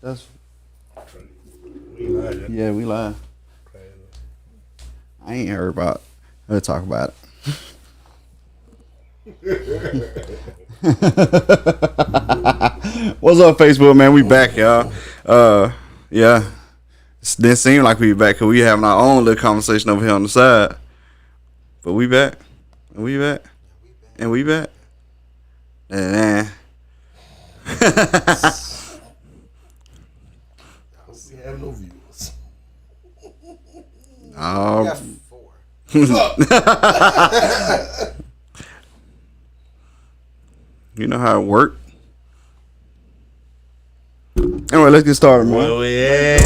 That's We lied. yeah, we live. I ain't heard about it. Let's talk about it. What's up, Facebook, man? We back, y'all. Yeah. It didn't seem like we back because we having our own little conversation over here on the side. But we back. And we back. And we back. And We have no viewers. We got 4. you know how it work. Anyway, let's get started, man. Oh, yeah.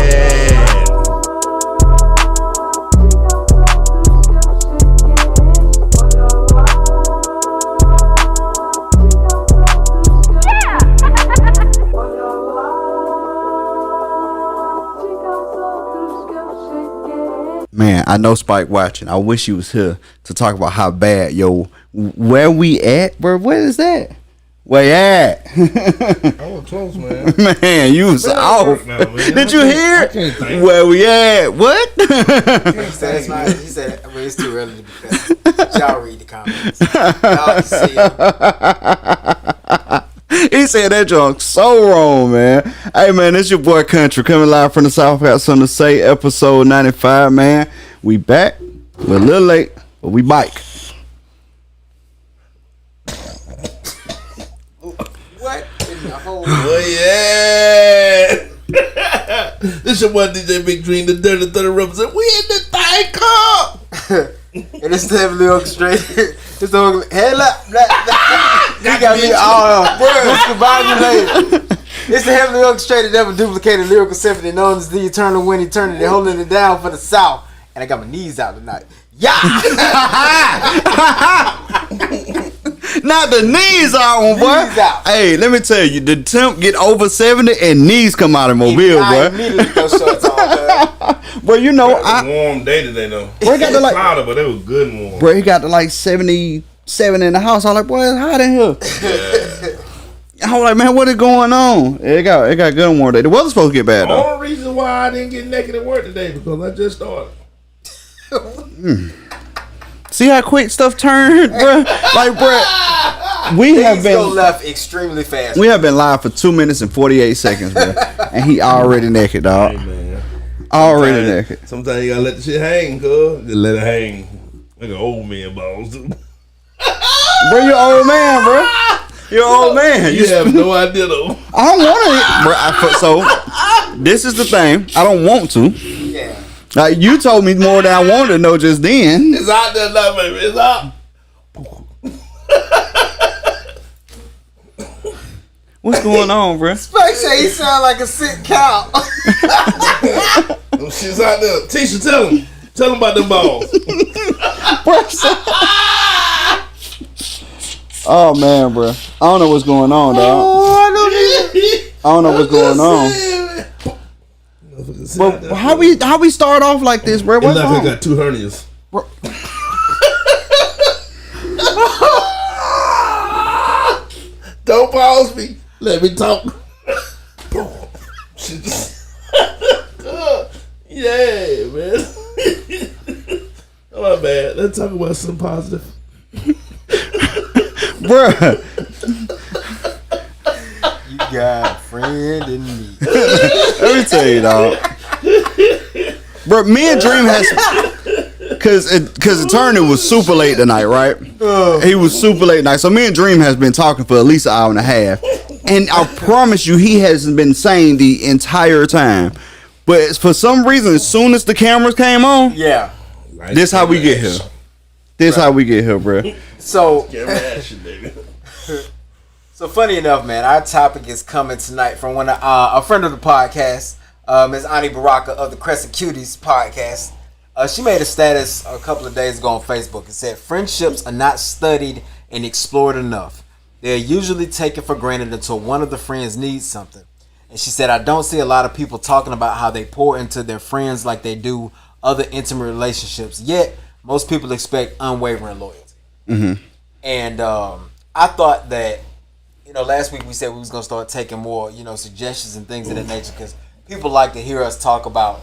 Man, I know Spike watching. I wish he was here to talk about how bad, where we at, bro? Where is that? Where you at? I was close, man. Man, you was off. Now, man. Did you hear? I can't think. Where we at? What? He said, well, it's too early to be fast. Y'all read the comments. Y'all see it. He said that junk so wrong, man. Hey, man, it's your boy Country coming live from the South. Got something to say. Episode 95, man. We back. We're a little late, but we bike. What in the whole Oh, yeah. This your one DJ Big Dream, the Dirty 30 represent. We in the thing, come. and it's heavily orchestrated. It's the hell up. You got me all discombobulated. It's the heavily orchestrated, never duplicated lyrical symphony known as the eternal wind eternity, holding it down for the South. And I got my knees out tonight. Yeah. Not the knees out, one boy. Knees out. Hey, let me tell you, the temp get over 70 and knees come out of Mobile, I boy. immediately throw shorts on, man. But you know, It was a warm day today, though. Bro, he got to like, Cloudy, but it was good and warm. bro, he got to like 77 in the house. I'm like, boy, it's hot in here. Yeah. I was like, man, what is going on? It got good and warm today. The weather's supposed to get bad The though. only reason why I didn't get naked at work today because I just started. See how quick stuff turned, bro? Like, bro, we have Things go been left extremely fast. we have been live for 2 minutes and 48 seconds, bro, and he already naked, dog. Hey, man. Already naked. Sometimes you gotta let the shit hang, cuz. Just let it hang. Like an old man balls do. Bro, you're an old man, bro. You're an old man. You have no idea, though. I don't want to, bro. So this is the thing. I don't want to. Yeah. Like you told me more than I wanted to know just then. It's out there now, baby. It's out. What's going on, bro? Spike say he sound like a sick cow. Them shit's out there. Tisha, tell him. Tell him about them balls. Oh man, bro. I don't know what's going on, dog. I don't know what's going on. But how we start off like this, bro? What's I wrong? got 2 hernias. Bro. Don't pause me. Let me talk. Yeah, man. Oh, my bad. Let's talk about something positive. Bruh. You got a friend in me. Let me tell you, dog. Bro, me and Dream has, cause the tournament was super late tonight, right? He was super late tonight. So me and Dream has been talking for at least an hour and a half, and I promise you, he hasn't been saying the entire time. But for some reason, as soon as the cameras came on, Yeah. this how we get here. This how we get here, bro. So, Camera action, baby. so funny enough, man, our topic is coming tonight from one of a friend of the podcast, Ms. Ani Baraka of the Crescent Cuties podcast. She made a status a couple of days ago on Facebook and said, friendships are not studied and explored enough. They're usually taken for granted until one of the friends needs something. And she said, I don't see a lot of people talking about how they pour into their friends like they do other intimate relationships. Yet, most people expect unwavering loyalty. Mm-hmm. And I thought that last week we said we was gonna start taking more, suggestions and things of that nature because people like to hear us talk about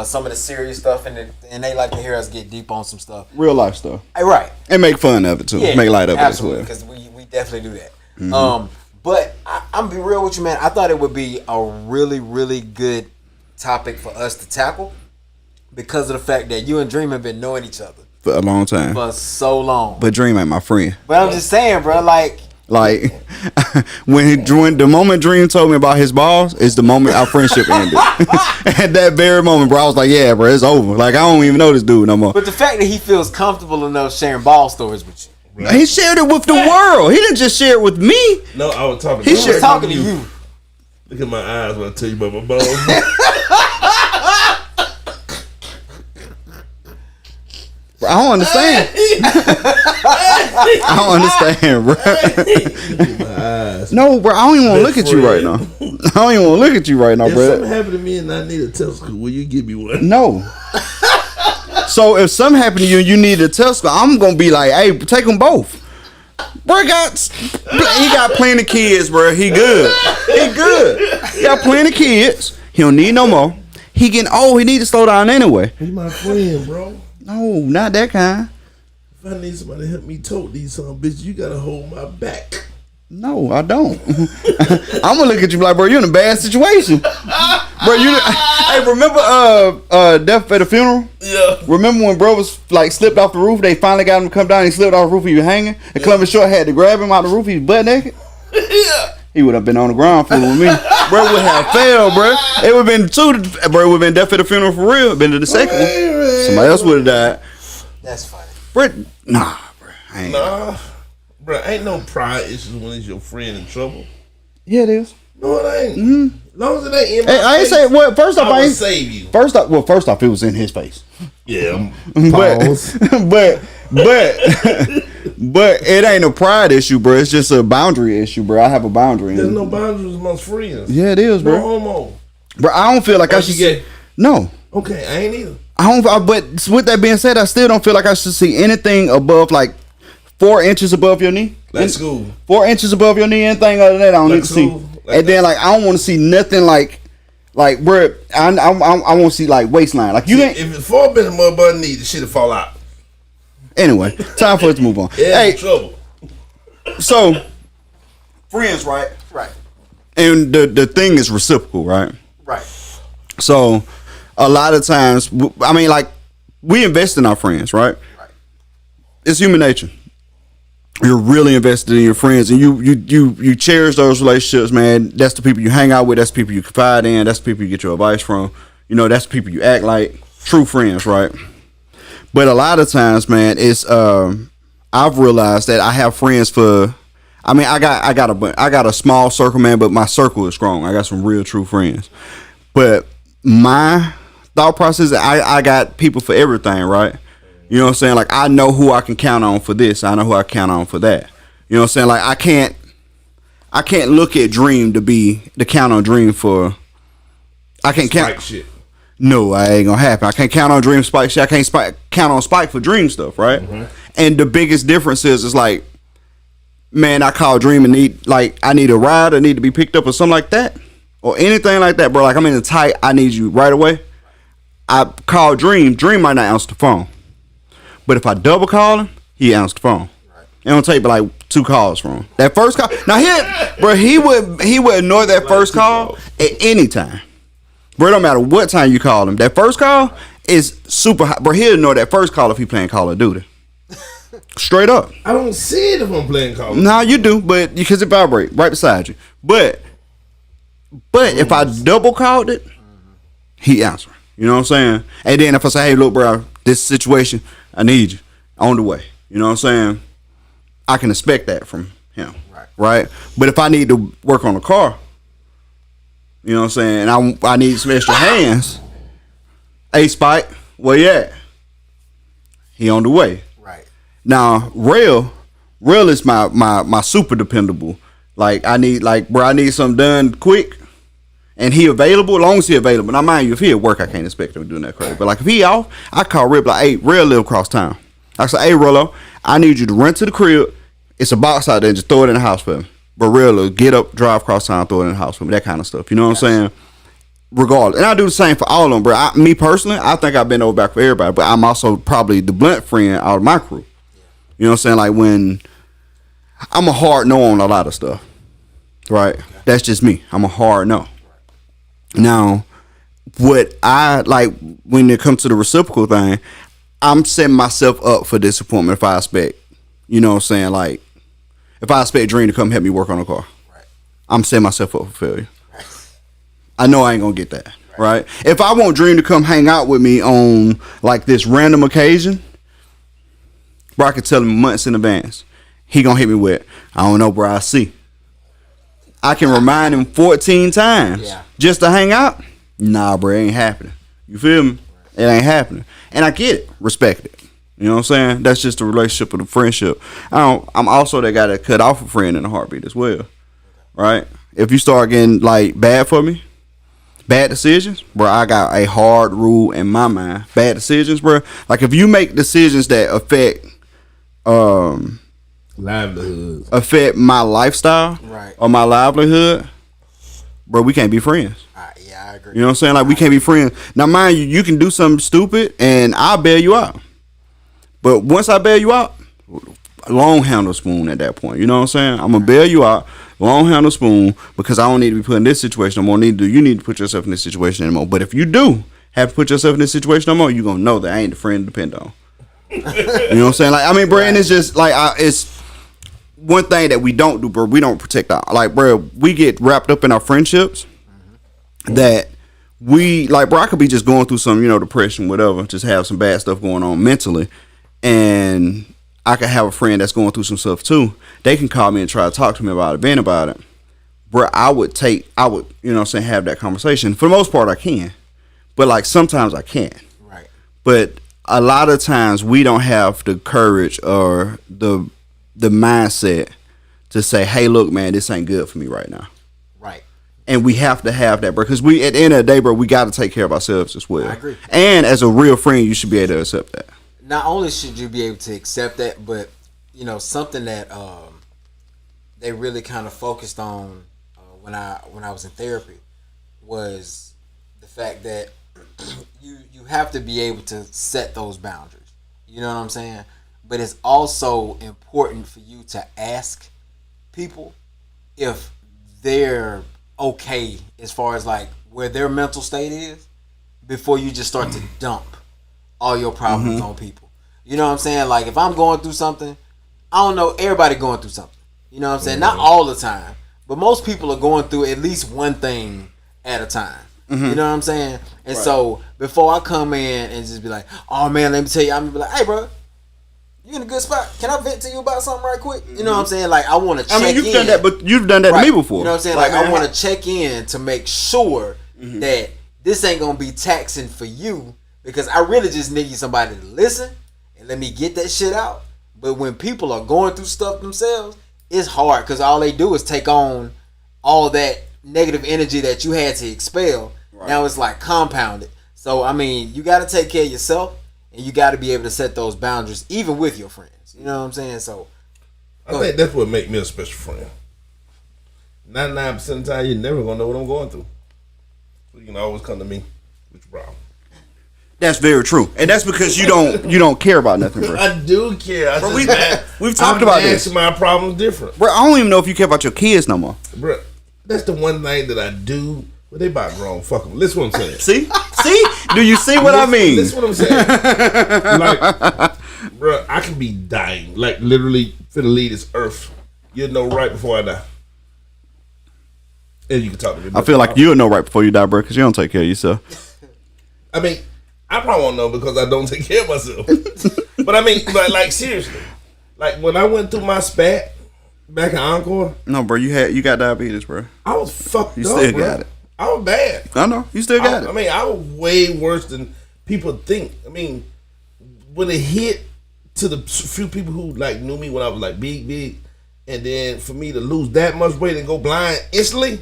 some of the serious stuff and they like to hear us get deep on some stuff, real life stuff. Right? And make fun of it too. Yeah, make light of it as well. Because we definitely do that. But I'm gonna be real with you, man. I thought it would be a really, really good topic for us to tackle because of the fact that you and Dream have been knowing each other For a long time. for so long. But Dream ain't my friend. But I'm just saying, bro, like when the moment Dream told me about his balls is the moment our friendship ended. At that very moment, bro, I was like, yeah, bro, it's over. Like, I don't even know this dude no more. But the fact that he feels comfortable enough sharing ball stories with you. Right. He shared it with the world. He didn't just share it with me. No, I was talking. He was talking to you. Look at my eyes when I tell you about my balls. Bro, I don't understand. I don't understand, bro. My eyes. No, bro, I don't even want to look at you right now. I don't even want to look at you right now, If bro. something happened to me and I need a telescope, will you give me one? No. So if something happened to you and you need a telescope, I'm gonna be like, hey, take them both. Bro, he got plenty of kids, bro. He good. He good. He got plenty of kids. He don't need no more. He getting old. He need to slow down anyway. He's my friend, bro. No, not that kind. If I need somebody to help me tote these bitch, you gotta hold my back. No, I don't. I'm gonna look at you like, bro, you're in a bad situation. Bro, hey, remember Death at the funeral? Yeah. Remember when bro was like slipped off the roof? They finally got him to come down. He slipped off the roof. He was hanging. And Columbus Short had to grab him out the roof. He was butt naked. Yeah. He would have been on the ground fooling with me. Bro would have failed, bro. It would have been bro. It would have been Death at the funeral for real. Been to the second one. Somebody else would have died. That's funny. Bro, nah, bro. I ain't. Nah, bro, ain't no pride issues when it's your friend in trouble. Yeah, it is. No, it ain't. As long as it ain't in my Hey, I ain't face, say what. First off, I I will ain't save you. First off, it was in his face. Yeah. But, Pause. but it ain't a pride issue, bro. It's just a boundary issue, bro. I have a boundary. There's no boundaries amongst friends. Yeah, it is, No bro. homo. Bro, I don't feel like I should. get. No, Okay, I ain't either. I don't. But with that being said, I still don't feel like I should see anything above like 4 inches above your knee. Let's go. 4 inches above your knee. Anything other than that, I don't need to see. And then like I don't want to see nothing like bro. I want to see like waistline. Like you ain't. If it's 4 minutes more above the knee, the shit'll fall out. Anyway, time for us to move on. Yeah, Hey, trouble. so friends, right? Right. And the thing is reciprocal, right? Right. So a lot of times, I mean, like we invest in our friends, right? Right. It's human nature. You're really invested in your friends, and you cherish those relationships, man. That's the people you hang out with. That's the people you confide in. That's the people you get your advice from. You know, that's the people you act like. True friends, right? But a lot of times, man, it's I've realized that I have friends for. I mean, I got a small circle, man, but my circle is strong. I got some real true friends. But my thought process, I got people for everything, right? You know what I'm saying? Like I know who I can count on for this. I know who I can count on for that. You know what I'm saying? Like I can't look at Dream to count on Dream for. I can't count. Shit. No, I ain't gonna happen. I can't count on Dream Spike shit. I can't count on Spike for Dream stuff, right? Mm-hmm. And the biggest difference is like, man, I call Dream and I need a ride, I need to be picked up or something like that, or anything like that, bro. Like I'm in the tight, I need you right away. I call Dream might not answer the phone, but if I double call him, he answers the phone. Right. It don't take but like 2 calls from him. That first call, now he would ignore that first call at any time. Bro, it don't matter what time you call him. That first call is super hot. Bro, he'll ignore that first call if he playing Call of Duty. Straight up. I don't see it if I'm playing Call of Duty. No, you do, but because it vibrate right beside you. But if I double called it, he answer. You know what I'm saying? And then if I say, hey, look, bro, this situation, I need you on the way. You know what I'm saying? I can expect that from him. Right? But if I need to work on the car, you know what I'm saying? And I need some extra hands. Hey, Spike, where you at? He on the way. Right. Now, Rail is my super dependable. Like I need something done quick, and he available. As long as he available. Now, mind you, if he at work, I can't expect him doing that crazy. But like if he off, I call Rip like, hey, Rail live across town. I say, hey, Rollo, I need you to run to the crib. It's a box out there, and just throw it in the house for me. But really, get up, drive across town, throw it in the house with me, that kind of stuff. You know what I'm saying? Regardless. And I do the same for all of them, bro. Me personally, I think I've been over back for everybody, but I'm also probably the blunt friend out of my crew. You know what I'm saying? Like when I'm a hard no on a lot of stuff, right? That's just me. I'm a hard no. Now, what I like when it comes to the reciprocal thing, I'm setting myself up for disappointment if I expect, you know what I'm saying? Like, if I expect Dream to come help me work on a car, I'm setting myself up for failure. I know I ain't gonna get that, right? If I want Dream to come hang out with me on like this random occasion, bro, I can tell him months in advance. He gonna hit me with, I don't know, bro, I see. I can remind him 14 times just to hang out. Nah, bro, it ain't happening. You feel me? It ain't happening. And I get it, respect it. You know what I'm saying? That's just the relationship of the friendship. I'm also that guy that cut off a friend in a heartbeat as well, right? If you start getting like bad for me, bad decisions, bro, I got a hard rule in my mind. Bad decisions, bro. Like if you make decisions that affect livelihoods, affect my lifestyle, or my livelihood, bro, we can't be friends. Yeah, I agree. You know what I'm saying? Like we can't be friends. Now, mind you, you can do something stupid and I'll bail you out. But once I bail you out, long handle spoon at that point. You know what I'm saying? I'm gonna bail you out, long handle spoon, because I don't need to be put in this situation no more. You need to put yourself in this situation anymore. But if you do have to put yourself in this situation no more, you're gonna know that I ain't the friend to depend on. You know what I'm saying? Like, I mean, bro, and it's just like it's one thing that we don't do, bro. We don't protect our, like, bro, we get wrapped up in our friendships that we like, bro, I could be just going through some, you know, depression, whatever, just have some bad stuff going on mentally, and I could have a friend that's going through some stuff too. They can call me and try to talk to me about it, vent about it. Bro, I would, you know what I'm saying, have that conversation. For the most part, I can. But like sometimes I can't. Right. But a lot of times we don't have the courage or the mindset to say, hey, look, man, this ain't good for me right now. Right. And we have to have that, bro. Because we, at the end of the day, bro, we got to take care of ourselves as well. I agree. And as a real friend, you should be able to accept that. Not only should you be able to accept that, but you know something that they really kind of focused on when I was in therapy was the fact that you have to be able to set those boundaries. You know what I'm saying? But it's also important for you to ask people if they're okay as far as like where their mental state is before you just start to dump all your problems on people. You know what I'm saying? Like if I'm going through something, I don't know, everybody going through something. You know what I'm saying? Not all the time, but most people are going through at least one thing at a time. You know what I'm saying? And so before I come in and just be like, oh man, let me tell you, I'm gonna be like, hey bro, you in a good spot. Can I vent to you about something right quick? You know what I'm saying? Like I want to check in. I mean, you've done that, but you've done that to me before. You know what I'm saying? Like I want to check in to make sure that this ain't gonna be taxing for you, because I really just need somebody to listen and let me get that shit out. But when people are going through stuff themselves, it's hard because all they do is take on all that negative energy that you had to expel. Now it's like compounded. So I mean, you got to take care of yourself, and you got to be able to set those boundaries, even with your friends. You know what I'm saying? So I think that's what makes me a special friend. 99% of the time, you're never gonna know what I'm going through. So you can always come to me with your problem. That's very true, and that's because you don't care about nothing, bro. I do care. Bro, we've talked about this. My problem's different, bro. I don't even know if you care about your kids no more, bro. That's the one thing that I do. Well, they about grown. Fuck them. Listen what I'm saying. See? Do you see what I mean? Listen what I'm saying. Like, bro, I can be dying, like literally finna leave this earth. You'll know right before I die, and you can talk to me. I feel like you'll know right before you die, bro, because you don't take care of yourself. I mean, I probably won't know because I don't take care of myself. But I mean, like seriously, like when I went through my spat back in Encore. No, bro, you got diabetes, bro. I was fucked up. You still bro. got it. I was bad. I know. You still got it. I mean, I was way worse than people think. I mean, when it hit to the few people who like knew me when I was like big, and then for me to lose that much weight and go blind instantly,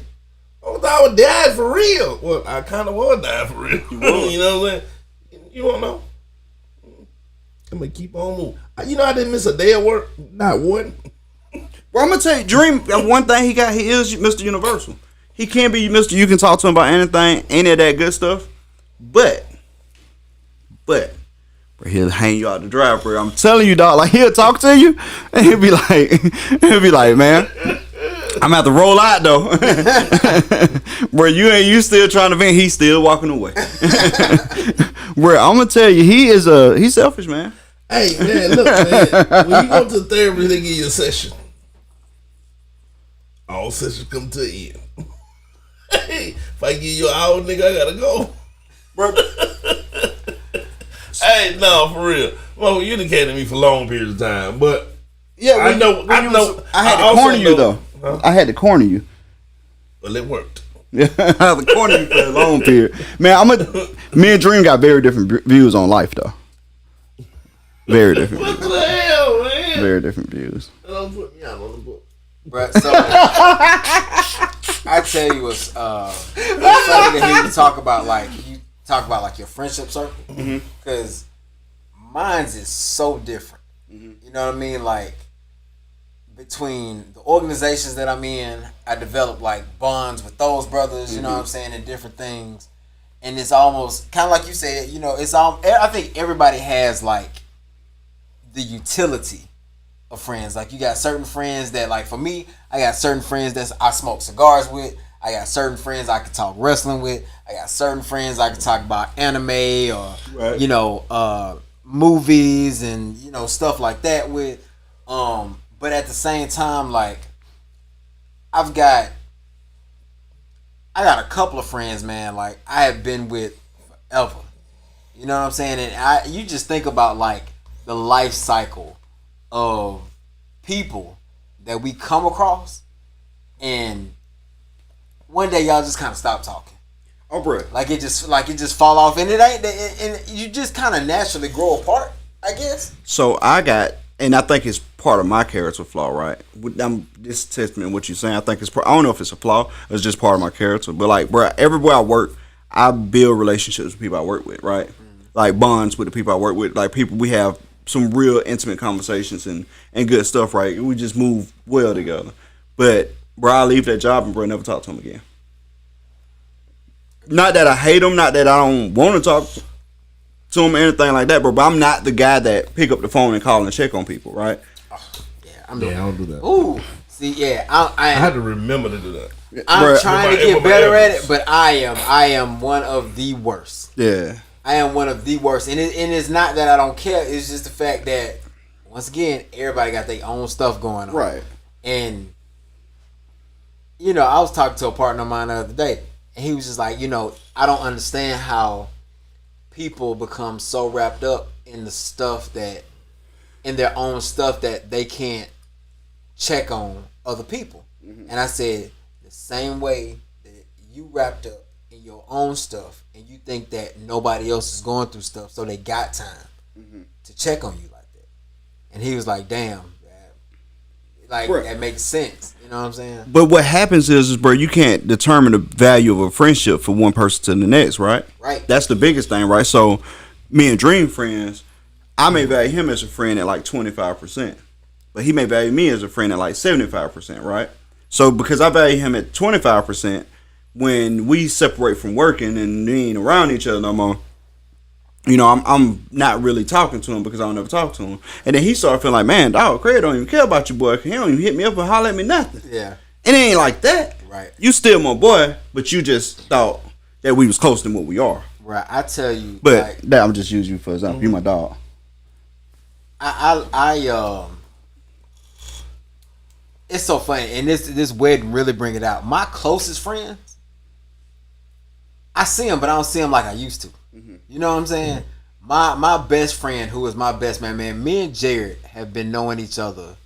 I thought I would die for real. Well, I kind of was dying for real. You know what I'm saying? You don't know. I'm gonna keep on moving. You know, I didn't miss a day of work, not one. Well, I'm gonna tell you, Dream. One thing he got, he is Mr. Universal. He can be Mr. You can talk to him about anything, any of that good stuff. But, bro, he'll hang you out the drive, bro. I'm telling you, dog. Like he'll talk to you, and he'll be like, man, I'm about to roll out though. Bro, you still trying to vent. He's still walking away. Bro, I'm gonna tell you, he's selfish, man. Hey man, look, man. When you go to therapy, they give you a session. All sessions come to an end. Hey, if I give you an hour, nigga, I gotta go. Bro. Hey, no, for real. Well, you indicated me for long periods of time, but Yeah, I know. I had to corner you though. Huh? I had to corner you. Well, it worked. Yeah, I had to corner you for a long period. Man, me and Dream got very different views on life though. Very different. What the hell, man? Very different views. Don't put me out on the book. But so I tell you what's funny to hear you talk about like your friendship circle, because mine's is so different. You know what I mean? Like between the organizations that I'm in, I develop like bonds with those brothers. You know what I'm saying, and different things. And it's almost kind of like you said. You know, it's all. I think everybody has like the utility of friends. Like you got certain friends that, like for me, I got certain friends that I smoke cigars with. I got certain friends I can talk wrestling with. I got certain friends I can talk about anime or movies and stuff like that with. But at the same time, like I got a couple of friends, man. Like I have been with forever. You know what I'm saying? And you just think about like the life cycle of people that we come across, and one day y'all just kind of stop talking. Oh, bro. Like it just fall off, and and you just kind of naturally grow apart, I guess. So I think it's part of my character flaw, right? This testament what you're saying. I think I don't know if it's a flaw or it's just part of my character, but like, bro, everywhere I work, I build relationships with people I work with, right? Like bonds with the people I work with, like people we have some real intimate conversations and good stuff, right? We just move well together. But bro, I leave that job and bro, never talk to him again. Not that I hate him, not that I don't want to talk to him or anything like that, bro. But I'm not the guy that pick up the phone and call and check on people, right? I don't do that. Ooh, see, yeah, I had to remember to do that. I'm trying to get better at it, but I am one of the worst. Yeah. I am one of the worst, and it's not that I don't care. It's just the fact that once again, everybody got their own stuff going on, right? And I was talking to a partner of mine the other day, and he was just like, I don't understand how people become so wrapped up in their own stuff that they can't check on other people. And I said the same way that you wrapped up in your own stuff and you think that nobody else is going through stuff, so they got time to check on you like that. And he was like, damn, like right. That makes sense. You know what I'm saying? But what happens is bro, you can't determine the value of a friendship from one person to the next, right? Right. That's the biggest thing, right? So me and Dream friends, I may value him as a friend at like 25%, but he may value me as a friend at like 75%, right? So because I value him at 25%, when we separate from working and we ain't around each other no more, I'm not really talking to him because I don't ever talk to him. And then he started feeling like, man, dog, Craig don't even care about you, boy. He don't even hit me up or holler at me nothing. Yeah. And it ain't like that. Right. You still my boy, but you just thought that we was closer than what we are. Right. I tell you. But like, that I'm just using you for example. You my dog. It's so funny, and this wedding really bring it out. My closest friends, I see them, but I don't see them like I used to. You know what I'm saying? My best friend, who is my best man, me and Jared have been knowing each other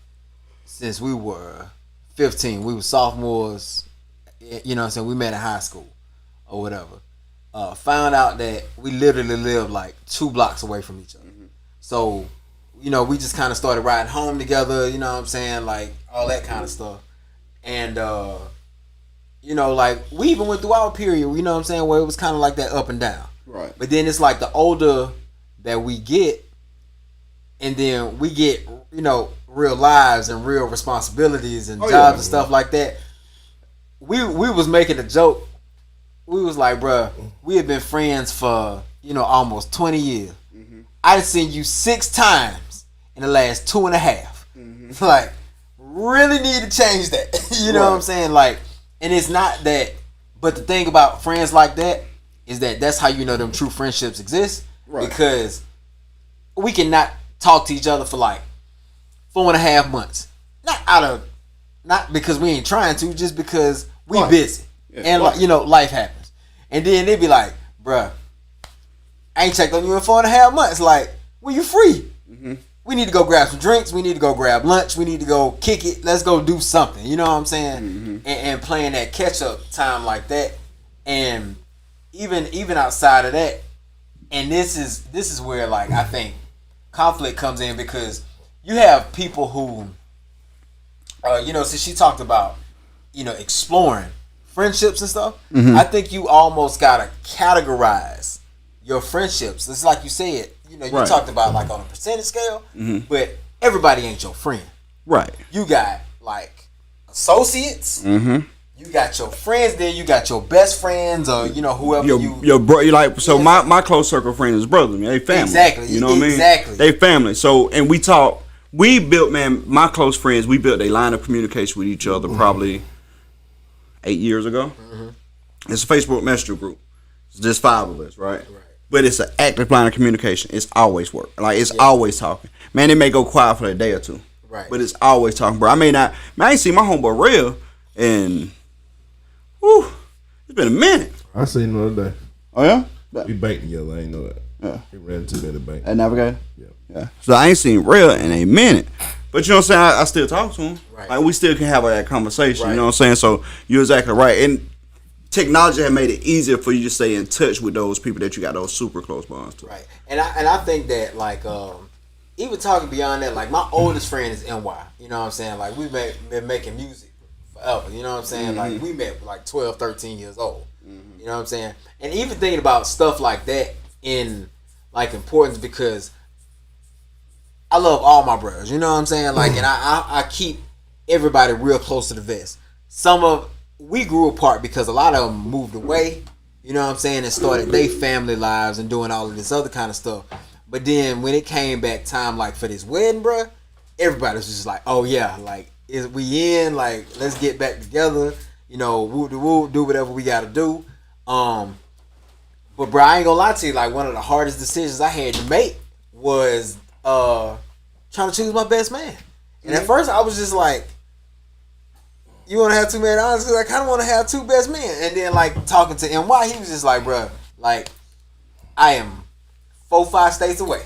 since we were 15. We were sophomores. You know what I'm saying? We met in high school or whatever. Found out that we literally lived like 2 blocks away from each other. So, we just kind of started riding home together. You know what I'm saying? Like all that kind of stuff. And like we even went through our period. You know what I'm saying? Where it was kind of like that up and down. Right. But then it's like the older that we get, and then we get, real lives and real responsibilities and jobs and stuff like that, we was making a joke. We was like, bruh, we have been friends for, almost 20 years. I done seen you 6 times in the last 2.5. Like, really need to change that. You know what I'm saying? Like, and it's not that, but the thing about friends like that is that that's how you know them true friendships exist. Right. Because we cannot talk to each other for like 4.5 months. Not because we ain't trying to, just because we busy. Yeah, and life happens. And then they be like, bruh, I ain't checked on you in 4.5 months. Like, when you free? We need to go grab some drinks. We need to go grab lunch. We need to go kick it. Let's go do something. You know what I'm saying? And playing that catch up time like that. And even outside of that, and this is where like I think conflict comes in, because you have people who, since she talked about, exploring friendships and stuff, I think you almost gotta categorize your friendships. It's like you said, you talked about like on a percentage scale, but everybody ain't your friend. Right. You got like associates. You got your friends, then you got your best friends, or whoever your bro. You like so my close circle of friends is brothers. They family. Exactly. You know what I mean? Exactly. They family. So and we talk. We built, man. My close friends. We built a line of communication with each other probably 8 years ago. It's a Facebook Messenger group. It's just 5 of us, right? But it's an active line of communication. It's always work. Like it's always talking. Man, it may go quiet for a day or two. Right. But it's always talking, bro. I may not. Man, I ain't seen my homeboy real and. Whew, it's been a minute. I seen him the other day. Oh yeah? We banked together. I ain't know that. Yeah. He ran into me at the bank. At Navigator? Yeah. So I ain't seen real in a minute. But you know what I'm saying? I still talk to him. Right. Like we still can have that conversation. Right. You know what I'm saying? So you're exactly right. And technology has made it easier for you to stay in touch with those people that you got those super close bonds to. Right. And I think that like even talking beyond that, like my oldest friend is NY. You know what I'm saying? Like we've been making music forever. You know what I'm saying? Like we met like 12, 13 years old. You know what I'm saying? And even thinking about stuff like that in like importance, because I love all my brothers. You know what I'm saying? Like, and I keep everybody real close to the vest. We grew apart because a lot of them moved away. You know what I'm saying? And started their family lives and doing all of this other kind of stuff. But then when it came back time like for this wedding, bruh, everybody was just like, oh yeah, like we in, like let's get back together. Woo, do whatever we gotta do. But bro, I ain't gonna lie to you, like one of the hardest decisions I had to make was trying to choose my best man. And at first I was just like, you wanna have 2 men honest? Because I kinda wanna have 2 best men. And then like talking to NY, he was just like, bro, like I am 4-5 states away.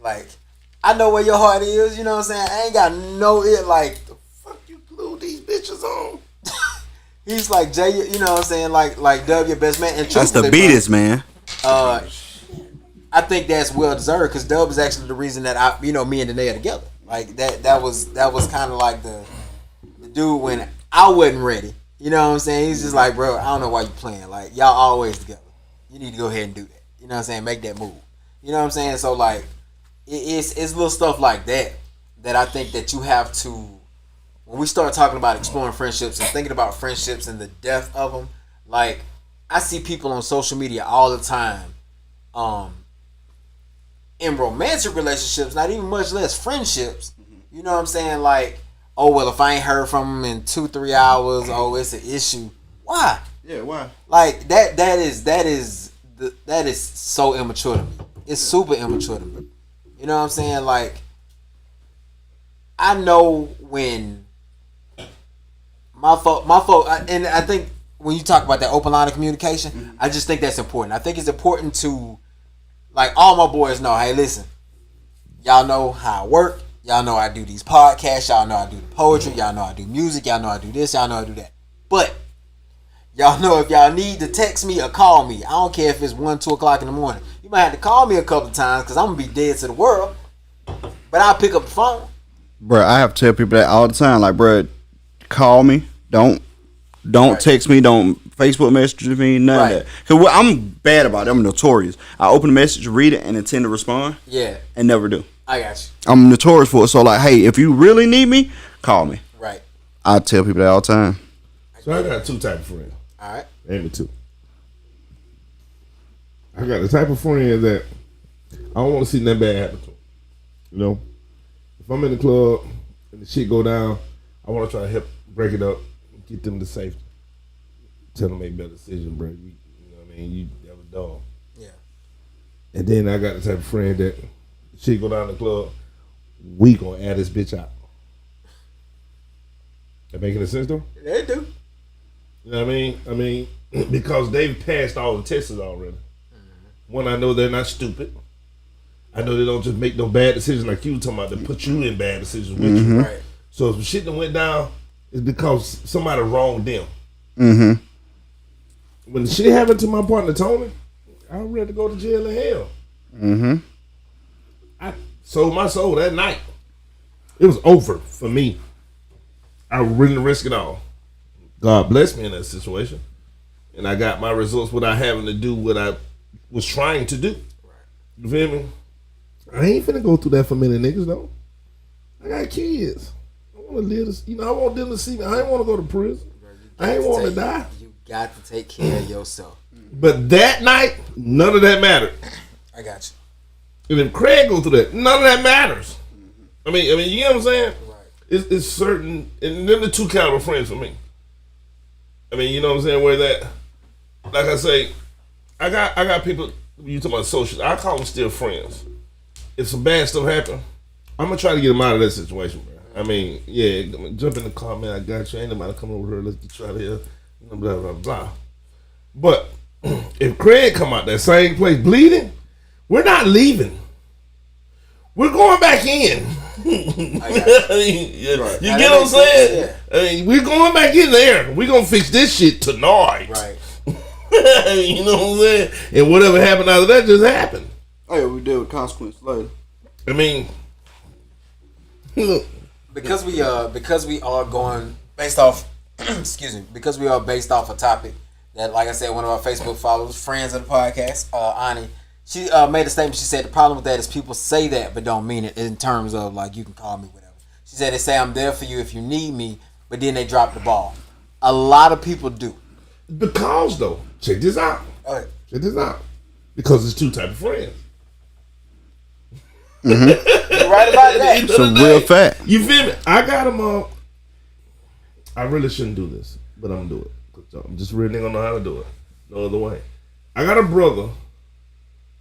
Like I know where your heart is, you know what I'm saying? I ain't got no like the fuck you glued these bitches on. He's like Jay, you know what I'm saying? Like Dub, your best man. And that's the beatest, man. I think that's well deserved, because Dub is actually the reason that me and Danae are together. Like that was kind of like the dude when I wasn't ready. You know what I'm saying? He's just like, bro, I don't know why you playing. Like y'all always together. You need to go ahead and do that. You know what I'm saying? Make that move. You know what I'm saying? So like, it's little stuff like that I think that you have to. When we start talking about exploring friendships and thinking about friendships and the depth of them, like I see people on social media all the time, in romantic relationships, not even much less friendships. You know what I'm saying? Like, oh well, if I ain't heard from them in 2-3 hours, oh it's an issue. Why? Yeah, why? Like that is so immature to me. It's super immature to me. You know what I'm saying? Like, I know when my fault, and I think when you talk about that open line of communication, I just think that's important. I think it's important to, like, all my boys know, hey, listen, y'all know how I work, y'all know I do these podcasts, y'all know I do the poetry, y'all know I do music, y'all know I do this, y'all know I do that. But y'all know if y'all need to text me or call me, I don't care if it's 1-2 o'clock in the morning. You might have to call me a couple of times because I'm gonna be dead to the world, but I'll pick up the phone. Bro, I have to tell people that all the time. Like, bro, call me. Don't right. Text me. Don't Facebook message me. None right. of that. Because I'm bad about it. I'm notorious. I open a message, read it, and intend to respond. Yeah. And never do. I got you. I'm notorious for it. So like, hey, if you really need me, call me. Right. I tell people that all the time. So I got two type of friends. All right. Maybe two. I got the type of friend that I don't want to see nothing bad happen to them. You know, if I'm in the club and the shit go down, I want to try to help break it up, get them to safety, tell them make better decisions, bro. You know what I mean? You that was dog. Yeah. And then I got the type of friend that the shit go down the club, we gonna add this bitch out. That making sense though? They do. You know what I mean, because they've passed all the tests already. One, I know they're not stupid. I know they don't just make no bad decisions like you were talking about. They put you in bad decisions with you. Right. So if the shit that went down, it's because somebody wronged them. Mm-hmm. When the shit happened to my partner Tony, I was ready to go to jail in hell. Mm-hmm. I sold my soul that night. It was over for me. I was willing to risk it all. God blessed me in that situation. And I got my results without having to do what I was trying to do. You feel me? I ain't finna go through that for many niggas though. I got kids. I want to live this. You know, I want them to see me. I ain't want to go to prison. I ain't want to die. You got to take care of yourself. But that night, none of that mattered. I got And if Craig go through that, none of that matters. I mean, you know what I'm saying? you. Right. It's certain, and them the two caliber friends for me. I mean, you know what I'm saying? Where that, like I say, I got people. You talking about socials? I call them still friends. If some bad stuff happen, I'm gonna try to get them out of that situation, bro. I mean, yeah, jump in the car, man. I got you. Ain't nobody coming over here. Let's get you out of here. Blah blah blah. But if Craig come out that same place bleeding, we're not leaving. We're going back in. I mean, Right. You get what I'm saying? Yeah. I mean, we're going back in there. We're gonna fix this shit tonight. Right. You know what I'm saying? And whatever happened out of that just happened. Oh yeah, we deal with consequences later. I mean, look. Because we are going based off excuse me, because we are based off a topic that, like I said, one of our Facebook followers, friends of the podcast, Ani, she made a statement. She said the problem with that is people say that but don't mean it in terms of like you can call me whatever. She said they say I'm there for you if you need me, but then they drop the ball. A lot of people do. Because though, check this out. All right. Check this out. Because it's two type of friends. You're right about that. It's a real fact. You feel me? I got them all. I really shouldn't do this, but I'm gonna do it. I'm just really gonna know how to do it. No other way. I got a brother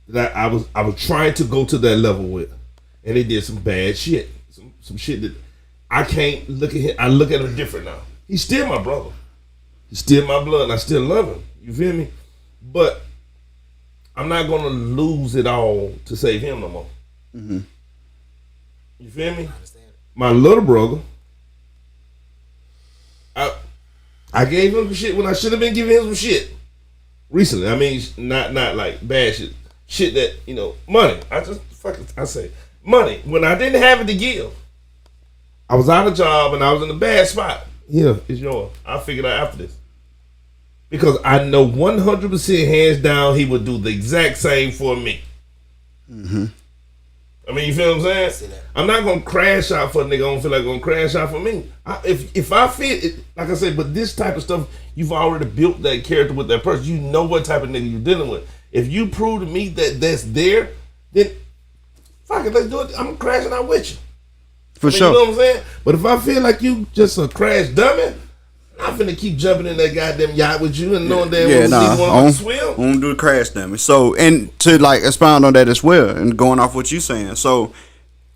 that I was trying to go to that level with, and they did some bad shit, some shit that I can't look at him. I look at him different now. He's still my brother. He's still my blood, and I still love him. You feel me? But I'm not gonna lose it all to save him no more. Mm-hmm. You feel me? My little brother, I gave him some shit when I should have been giving him some shit recently. I mean, not like bad shit. Shit that, you know, money. I say money. When I didn't have it to give, I was out of job and I was in a bad spot. Here, it's yours. I'll figure it out after this. Because I know 100% hands down he would do the exact same for me. Mm-hmm. I mean, you feel what I'm saying? I'm not gonna crash out for a nigga. I don't feel like gonna crash out for me. If I feel it, like I said, but this type of stuff, you've already built that character with that person. You know what type of nigga you're dealing with. If you prove to me that that's there, then fuck it, let's do it. I'm crashing out with you. For sure. You know what I'm saying? But if I feel like you just a crash dummy, I'm finna keep jumping in that goddamn yacht with you and knowing that we want to swim. I don't do the crash damage. So, and to like expound on that as well, and going off what you're saying. So,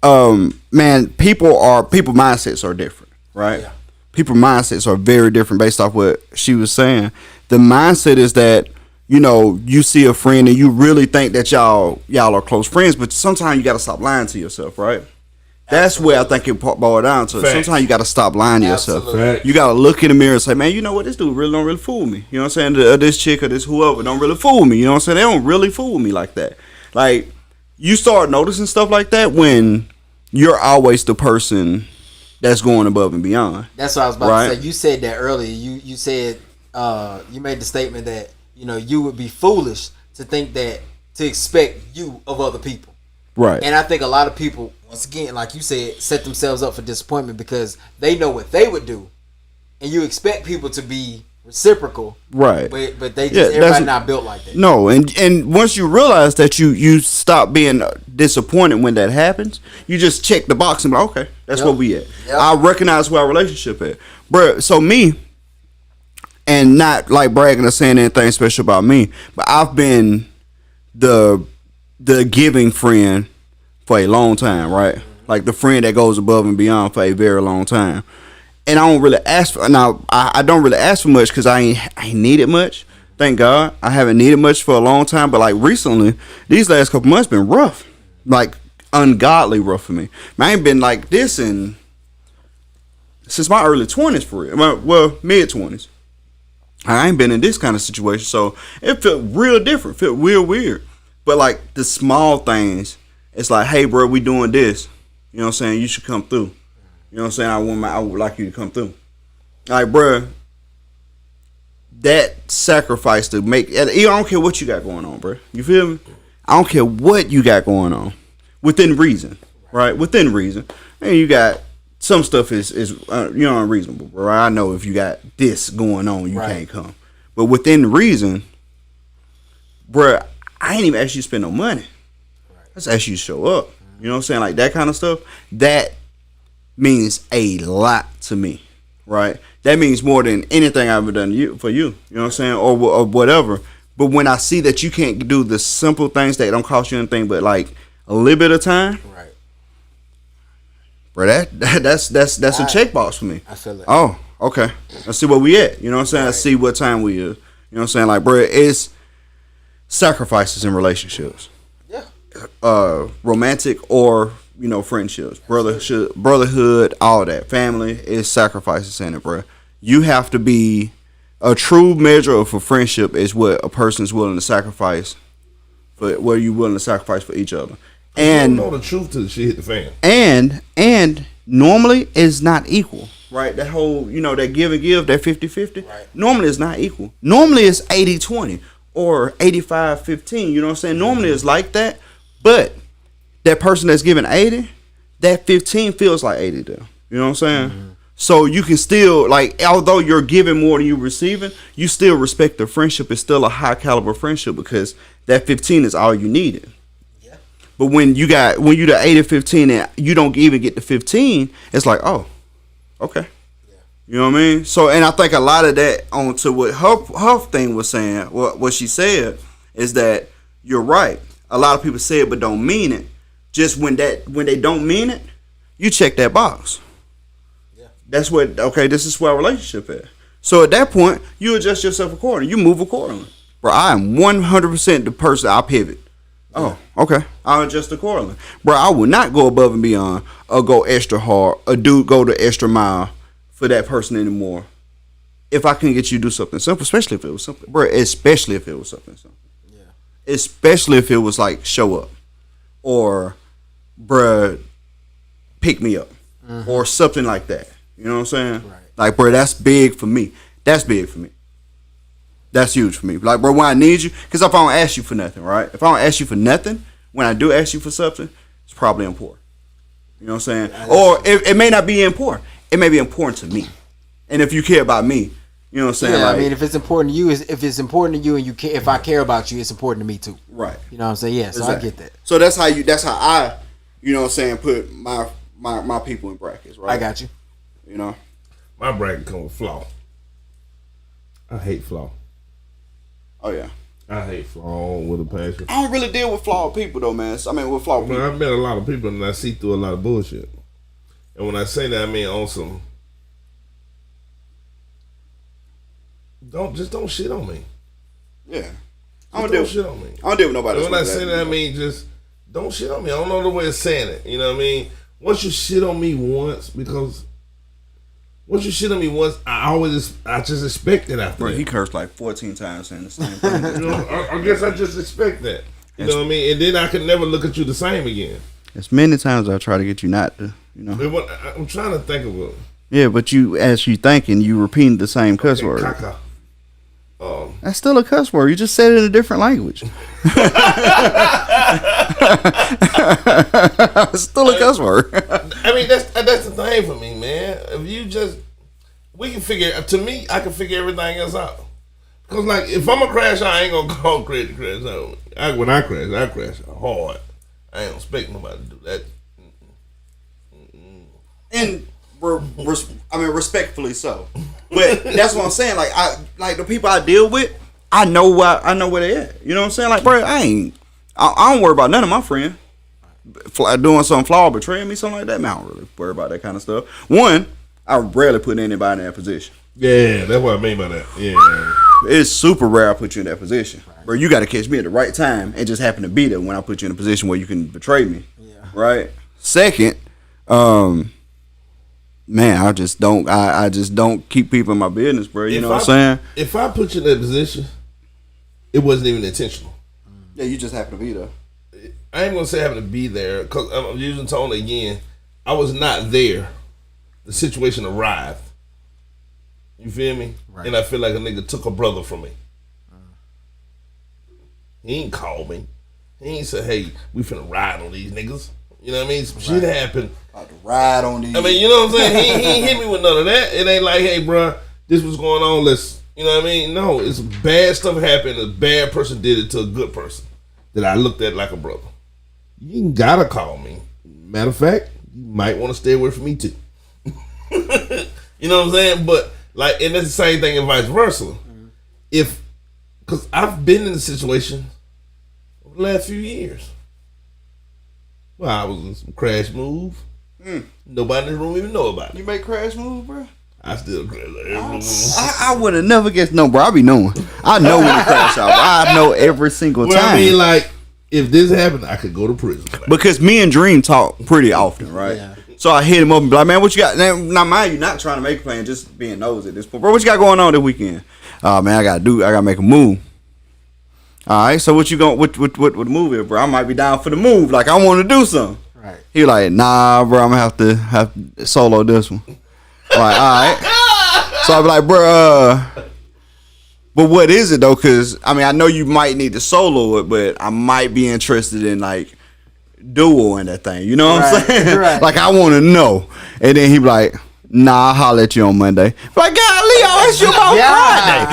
man, people mindsets are different, right? Yeah. People mindsets are very different based off what she was saying. The mindset is that, you know, you see a friend and you really think that y'all are close friends, but sometimes you got to stop lying to yourself, right? That's where I think it boils down to. Sometimes you got to stop lying to yourself. You got to look in the mirror and say, man, you know what? This dude really don't really fool me. You know what I'm saying? This chick or this whoever don't really fool me. You know what I'm saying? They don't really fool me like that. Like, you start noticing stuff like that when you're always the person that's going above and beyond. That's what I was about to say. You said that earlier. You said, you made the statement that, you know, you would be foolish to think that, to expect you of other people. Right. And I think a lot of people, once again, like you said, set themselves up for disappointment because they know what they would do, and you expect people to be reciprocal, right? But they just everybody not built like that. No, and once you realize that you stop being disappointed when that happens, you just check the box and be like, okay, that's where we at. Yep. I recognize where our relationship at, bro. So me, and not like bragging or saying anything special about me, but I've been the giving friend for a long time, right? Like the friend that goes above and beyond for a very long time. And I don't really ask for I don't really ask for much because I ain't needed much. Thank God. I haven't needed much for a long time. But like recently, these last couple months been rough. Like ungodly rough for me. I ain't been like this since my early 20s for real. Well, mid 20s. I ain't been in this kind of situation. So it felt real different. Felt real weird. But like the small things, it's like, hey bro, we doing this. You know what I'm saying? You should come through. You know what I'm saying? I would like you to come through. Like, bruh, that sacrifice to make, I don't care what you got going on, bruh. You feel me? I don't care what you got going on. Within reason, right? Within reason. And you got, some stuff is unreasonable, bro. I know if you got this going on, you can't come. But within reason, bruh, I ain't even ask you to spend no money. I just ask you to show up. You know what I'm saying? Like that kind of stuff. That means a lot to me, right? That means more than anything I've ever done for you. You know what I'm saying? Or whatever. But when I see that you can't do the simple things that don't cost you anything but like a little bit of time, right? Bro, that's a checkbox for me. I feel it. Oh, okay. Let's see where we at. You know what I'm saying? Let's see what time we is. You know what I'm saying? Like, bro, it's sacrifices in relationships. Yeah. Romantic or friendships, brotherhood, all that. Family is sacrifices in it, bro. You have to be a true measure of a friendship is what a person's willing to sacrifice for. What you willing to sacrifice for each other, and you don't know the truth till the shit hit the fan. And normally it's not equal, right? That whole that give and give, that 50-50. Right. Normally it's not equal. Normally it's 80-20 or 85-15. You know what I'm saying? Normally it's like that, but that person that's giving 80, that 15 feels like 80 to them. You know what I'm saying? Mm-hmm. So you can still, like, although you're giving more than you're receiving, you still respect the friendship. It's still a high caliber friendship because that 15 is all you needed. Yeah. But when you the 80-15 and you don't even get the 15, it's like, oh, okay. Yeah. You know what I mean? So, and I think a lot of that onto what her thing was saying, what she said is that you're right. A lot of people say it but don't mean it. Just when they don't mean it, you check that box. Yeah. That's what, okay, this is where our relationship is. So at that point, you adjust yourself accordingly. You move accordingly. Bro, I am 100% the person I pivot. Oh, okay. I'll adjust accordingly. Bro, I will not go above and beyond or go extra hard or go the extra mile for that person anymore. If I can get you to do something simple, especially if it was something. Bro, especially if it was something simple. Yeah. Especially if it was like show up. Or, bruh, pick me up. Mm-hmm. Or something like that. You know what I'm saying? Right. Like, bruh, that's big for me. That's big for me. That's huge for me. Like, bro, when I need you, because if I don't ask you for nothing, right? If I don't ask you for nothing, when I do ask you for something, it's probably important. You know what I'm saying? Or it may not be important. It may be important to me. And if you care about me, you know what I'm saying? Yeah, like, I mean, if it's important to you, if it's important to you, and you care, if I care about you, it's important to me too. Right. You know what I'm saying? Yeah. So exactly. I get that. So that's how I, you know what I'm saying, put my people in brackets, right? I got you. You know, my bracket come with flaw. I hate flaw. Oh yeah. I hate flaw with a passion. I don't really deal with flawed people though, man. I mean, with flawed people. I've met a lot of people and I see through a lot of bullshit. And when I say that, I mean on some. Don't shit on me. Yeah. Don't shit on me. I don't deal with nobody. When I say that, I mean just don't shit on me. I don't know the way of saying it. You know what I mean? Once you shit on me once, I just expect it after. Bro, he cursed like 14 times saying the same thing. You know, I guess I just expect that. You know what I mean? And then I can never look at you the same again. As many times I try to get you not to, you know. I'm trying to think of it. Yeah, but as you thinking, you repeating the same cuss word. Caca. That's still a cuss word. You just said it in a different language. It's still a cuss word. I mean, that's the thing for me, man. If you just, we can figure. To me, I can figure everything else out. Cause like, if I'm a crash out, I ain't gonna call credit crash out. When I crash hard. I ain't expect nobody to do that. And respectfully so. But that's what I'm saying. Like the people I deal with, I know where they at. You know what I'm saying? Like, bro, I don't worry about none of my friends doing something flawed, betraying me, something like that. Man, I don't really worry about that kind of stuff. One, I rarely put anybody in that position. Yeah, that's what I mean by that. Yeah. It's super rare I put you in that position. Bro, you got to catch me at the right time and just happen to be there when I put you in a position where you can betray me. Yeah. Right? Second, man, I just don't keep people in my business, bro. You know what I'm saying? If I put you in that position, it wasn't even intentional. Yeah, you just happen to be there. I ain't gonna say happen to be there because I'm using tone again. I was not there. The situation arrived. You feel me? Right. And I feel like a nigga took a brother from me. He ain't called me. He ain't said, "Hey, we finna ride on these niggas." You know what I mean? Some shit happened. About to ride on these. I mean, you know what I'm saying? He ain't hit me with none of that. It ain't like, "Hey, bro, this was going on. Let's," you know what I mean? No, it's bad stuff happened. A bad person did it to a good person that I looked at like a brother. You ain't gotta call me. Matter of fact, you might want to stay away from me too. You know what I'm saying? But like, and it's the same thing and vice versa. Mm-hmm. Because I've been in a situation over the last few years. Well, I was in some crash move. Nobody in the room even know about it. You make crash move, bro? I still crash. I would have never guessed. No, bro. I be knowing. I know when to crash out. I know every single time. I mean, like, if this happened, I could go to prison. Because me and Dream talk pretty often, right? Yeah. So I hit him up and be like, "Man, what you got?" Now, mind you, not trying to make a plan, just being nosy at this point. Bro, what you got going on this weekend? Man, I gotta make a move. All right, so what you going? What the move is, bro? I might be down for the move. Like, I want to do something. Right. He like, "Nah, bro, I'm gonna have to solo this one." I'm like, all right. So I be like, bro, but what is it though? Because I mean, I know you might need to solo it, but I might be interested in like duo in that thing. You know what I'm saying? Right. Like, I want to know. And then he be like, "Nah, I'll holler at you on Monday." Like, golly, I'll ask you about Friday.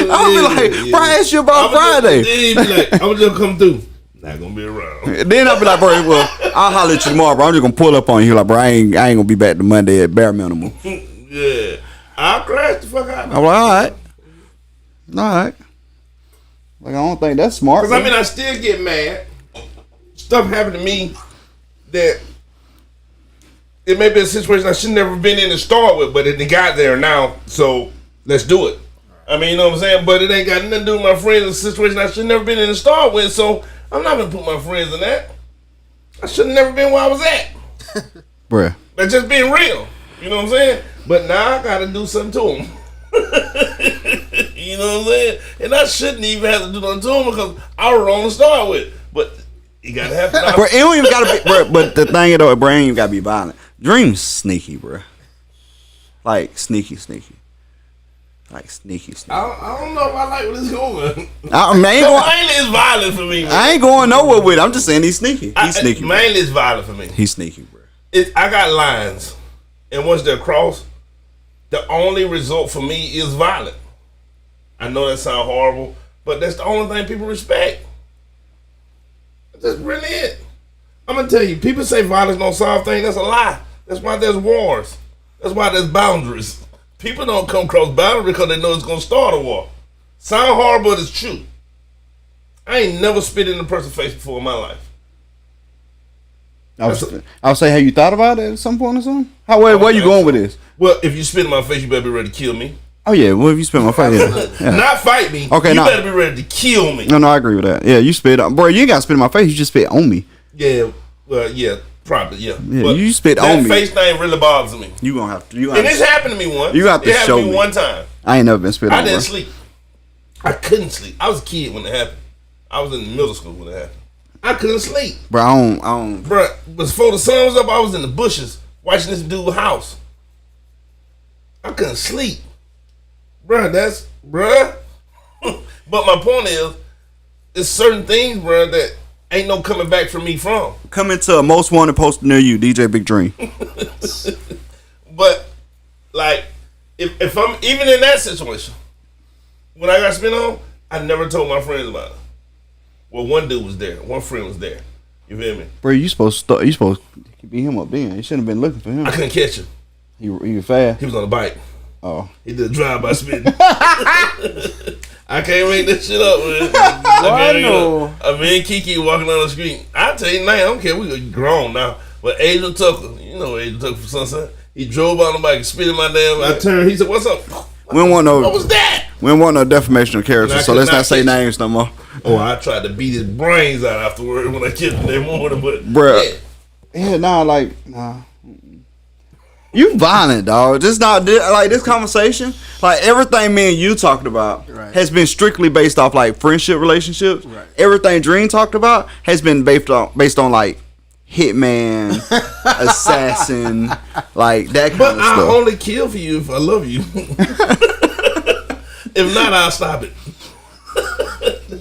I'll be like, "Bro, I asked you about Friday." Then he be like, "I'm just come through. Not gonna be around." Then I'll be like, "Bro, well, I'll holler at you tomorrow, bro. I'm just gonna pull up on you." Like, "Bro, I ain't gonna be back to Monday at bare minimum." Yeah, I'll crash the fuck out. I'm like, all right. Like, I don't think that's smart. Because I mean, I still get mad. Stuff happened to me that it may be a situation I should never been in to start with, but it got there now, so let's do it. I mean, you know what I'm saying? But it ain't got nothing to do with my friends. It's a situation I should never been in to start with, so I'm not gonna put my friends in that. I should have never been where I was at. Bruh. That's just being real. You know what I'm saying? But now I gotta do something to them. You know what I'm saying? And I shouldn't even have to do nothing to them because I was wrong to start with. But you gotta have to. Bro, it don't even gotta be, bro, but the thing though, bro, ain't even gotta be violent. Dream's sneaky, bro. Like, sneaky. Like, sneaky. I don't know if I like where this going. Mainly it's violent for me, man. I ain't going nowhere with it. I'm just saying he's sneaky. He's sneaky. Mainly it's violent for me. He's sneaky, bro. I got lines. And once they're crossed, the only result for me is violent. I know that sounds horrible, but that's the only thing people respect. That's really it. I'm going to tell you, people say violence don't solve things. That's a lie. That's why there's wars. That's why there's boundaries. People don't come across boundaries because they know it's going to start a war. Sound horrible, but it's true. I ain't never spit in a person's face before in my life. I would say, have you thought about it at some point or something? Where you going with this? Well, if you spit in my face, you better be ready to kill me. Oh yeah, well if you spit in my face, yeah. Not fight me. Okay, you better be ready to kill me. No, I agree with that. Yeah, you spit, bro. You ain't got to spit in my face. You just spit on me. Yeah, well, yeah, probably, yeah. But you spit on me. That face thing really bothers me. You gonna have to. And it's happened to me once. You got to show me. One time. I ain't never been spit on. I didn't sleep. I couldn't sleep. I was a kid when it happened. I was in middle school when it happened. I couldn't sleep. Bro, I don't. Bro, before the sun was up, I was in the bushes watching this dude's house. I couldn't sleep. bruh, that's bruh. But my point is, it's certain things, bruh, that ain't no coming back from me from. Coming to a most wanted poster near you, DJ Big Dream. But like, if I'm even in that situation, when I got spit on, I never told my friends about it. Well, one dude was there, one friend was there. You feel me? Bro, you supposed to beat him up then. You shouldn't have been looking for him. I couldn't catch him. He was fast. He was on a bike. Oh. He did a drive-by spitting. I can't make this shit up, man. Me and Kiki walking down the street. I tell you now, I don't care. We grown now. But Angel Tucker, you know Angel Tucker from Sunset. He drove on the bike and spit in my damn. I turned. He said, "What's up?" We don't want no. What was that? We don't want no defamation of character, so let's not say names no more. Oh, I tried to beat his brains out afterward when I kissed him that morning, but bruh, nah. You violent, dog. Just not like this conversation. Like everything me and you talked about has been strictly based off like friendship relationships. Right. Everything Dream talked about has been based on like hitman, assassin, like that kind of stuff. But I only kill for you if I love you. If not, I'll stop it.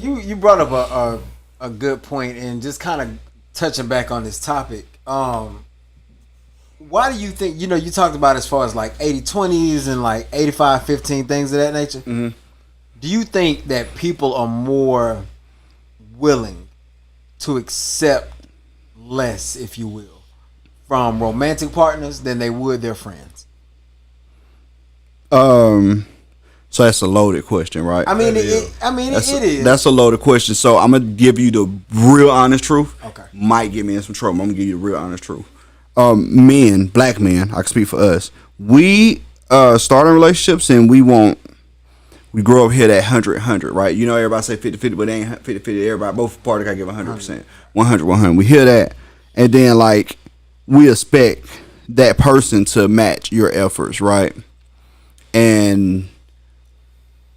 You brought up a good point, and just kind of touching back on this topic. Why do you think, you talked about as far as like 80-20s and like 85-15, things of that nature. Mm-hmm. Do you think that people are more willing to accept less, if you will, from romantic partners than they would their friends? So that's a loaded question, right? I mean, it is. That's a loaded question. So I'm gonna give you the real honest truth. Okay. Might get me in some trouble. I'm gonna give you the real honest truth. Black men, I can speak for us. We start in relationships and we grow up here at 100, right? You know, everybody say 50-50, but it ain't 50-50. Everybody, both parties gotta give 100%. 100. We hear that. And then, like, we expect that person to match your efforts, right? And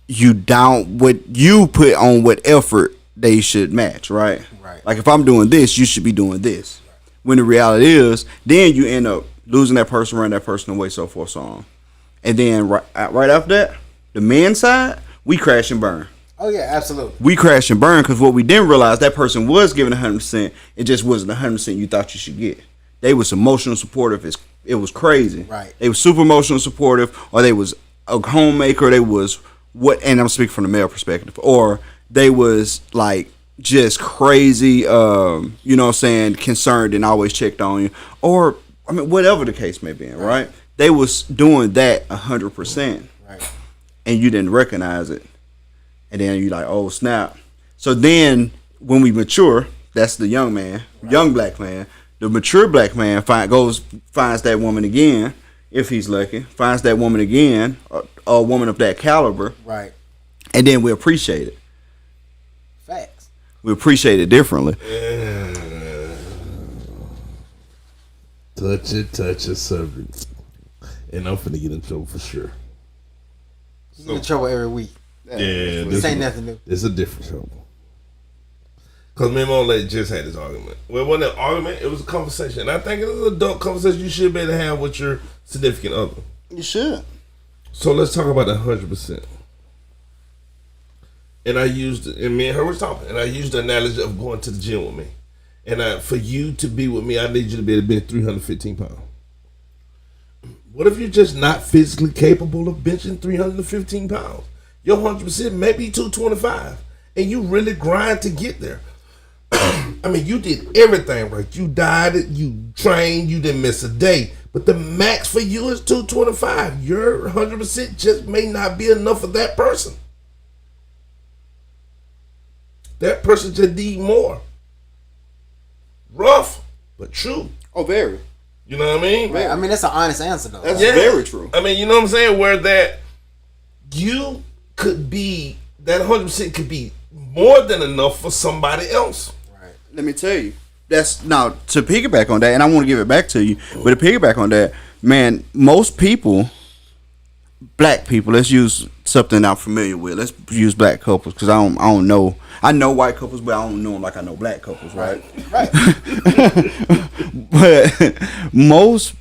you down what you put on what effort they should match, right? Right. Like, if I'm doing this, you should be doing this. When the reality is, then you end up losing that person, running that person away, so forth, so on. And then right after that, the men's side, we crash and burn. Oh yeah, absolutely. We crash and burn because what we didn't realize, that person was giving 100%. It just wasn't 100% you thought you should get. They was emotional supportive. It was crazy. Right. They was super emotional supportive, or they was a homemaker. They was and I'm speaking from the male perspective, or they was like just crazy, you know what I'm saying, concerned and always checked on you, or I mean whatever the case may be, right? They was doing that 100%, right? And you didn't recognize it, and then you like, oh snap. So then when we mature, that's the young man, young black man. The mature black man finds that woman again, if he's lucky, finds that woman again, a woman of that caliber, right? And then we appreciate it. Facts. We appreciate it differently. Touch a subject. And I'm finna get in trouble for sure. You get in trouble every week. Yeah, this ain't nothing new. It's a different trouble. Because me and my old lady just had this argument. Well, it wasn't an argument, it was a conversation. And I think it was an adult conversation you should be able to have with your significant other. You should. So let's talk about 100%. And me and her was talking, and I used the analogy of going to the gym with me. And for you to be with me, I need you to be able to bench 315 pounds. What if you're just not physically capable of benching 315 pounds? Your 100% may be 225, and you really grind to get there. I mean, you did everything right. You dieted, you trained, you didn't miss a day. But the max for you is 225. Your 100% just may not be enough for that person. That person just need more. Rough, but true. Oh, very. You know what I mean? Right. I mean, that's an honest answer, though. That's very true. I mean, you know what I'm saying? Where that you could be, that 100% could be more than enough for somebody else. Right. Let me tell you. That's now to piggyback on that, and I want to give it back to you. But to piggyback on that, man, most people, black people, let's use something I'm familiar with. Let's use black couples because I don't know. I know white couples, but I don't know them like I know black couples, right? Right. But most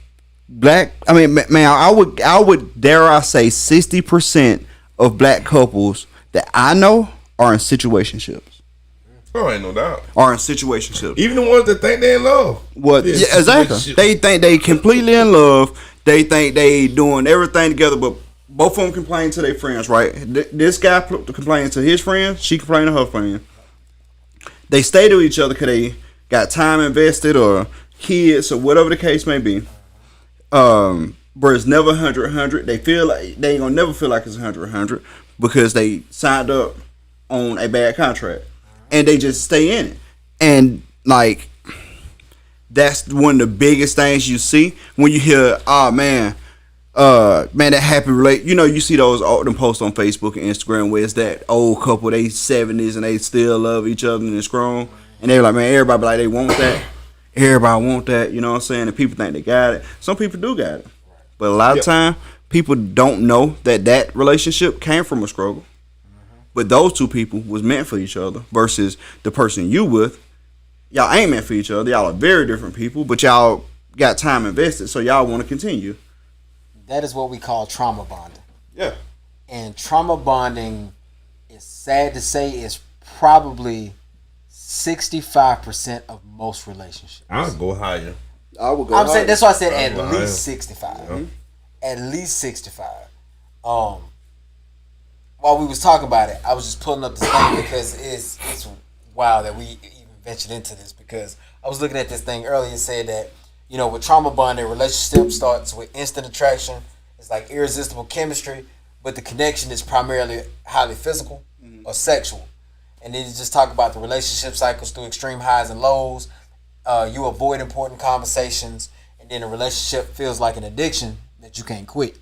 black, I mean, man, I would dare I say 60% of black couples that I know are in situationships. Oh, ain't no doubt. Are in situationships. Even the ones that think they in love. What? Yeah, exactly. They think they completely in love. They think they doing everything together, but both of them complain to their friends, right? This guy complaining to his friends. She complaining to her friend. They stay to each other because they got time invested or kids or whatever the case may be. But it's never 100. They feel like they ain't gonna never feel like it's 100 because they signed up on a bad contract and they just stay in it. And like that's one of the biggest things you see when you hear, oh man, that happy relate. You know, you see those them posts on Facebook and Instagram where it's that old couple, they 70s and they still love each other and it's grown. And they're like, man, everybody like they want that. Everybody want that. You know what I'm saying? And people think they got it. Some people do got it. But a lot of time, people don't know that relationship came from a struggle. But those two people was meant for each other versus the person you with. Y'all ain't meant for each other. Y'all are very different people, but y'all got time invested, so y'all want to continue. That is what we call trauma bonding. Yeah. And trauma bonding, is sad to say, is probably 65% of most relationships. I'll go higher. I would go. I'm saying that's why I said I'll at least 65. Yeah. At least 65. While we was talking about it, I was just pulling up this thing because it's wild that we even ventured into this, because I was looking at this thing earlier and said that, you know, with trauma bonding, relationship starts with instant attraction. It's like irresistible chemistry, but the connection is primarily highly physical or sexual. And then you just talk about the relationship cycles through extreme highs and lows. You avoid important conversations, and then a relationship feels like an addiction that you can't quit.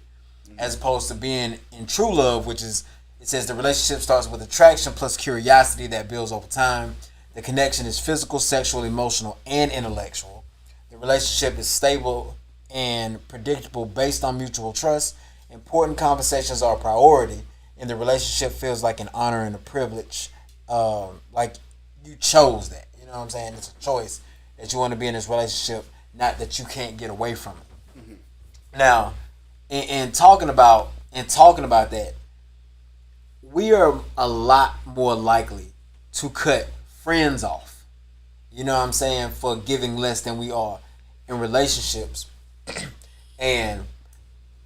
As opposed to being in true love, which is, it says the relationship starts with attraction plus curiosity that builds over time. The connection is physical, sexual, emotional, and intellectual. The relationship is stable and predictable based on mutual trust. Important conversations are a priority, and the relationship feels like an honor and a privilege. Like you chose that. You know what I'm saying? It's a choice that you want to be in this relationship, not that you can't get away from it. Mm-hmm. Now, in talking about that, we are a lot more likely to cut friends off. You know what I'm saying? For giving less than we are in relationships. And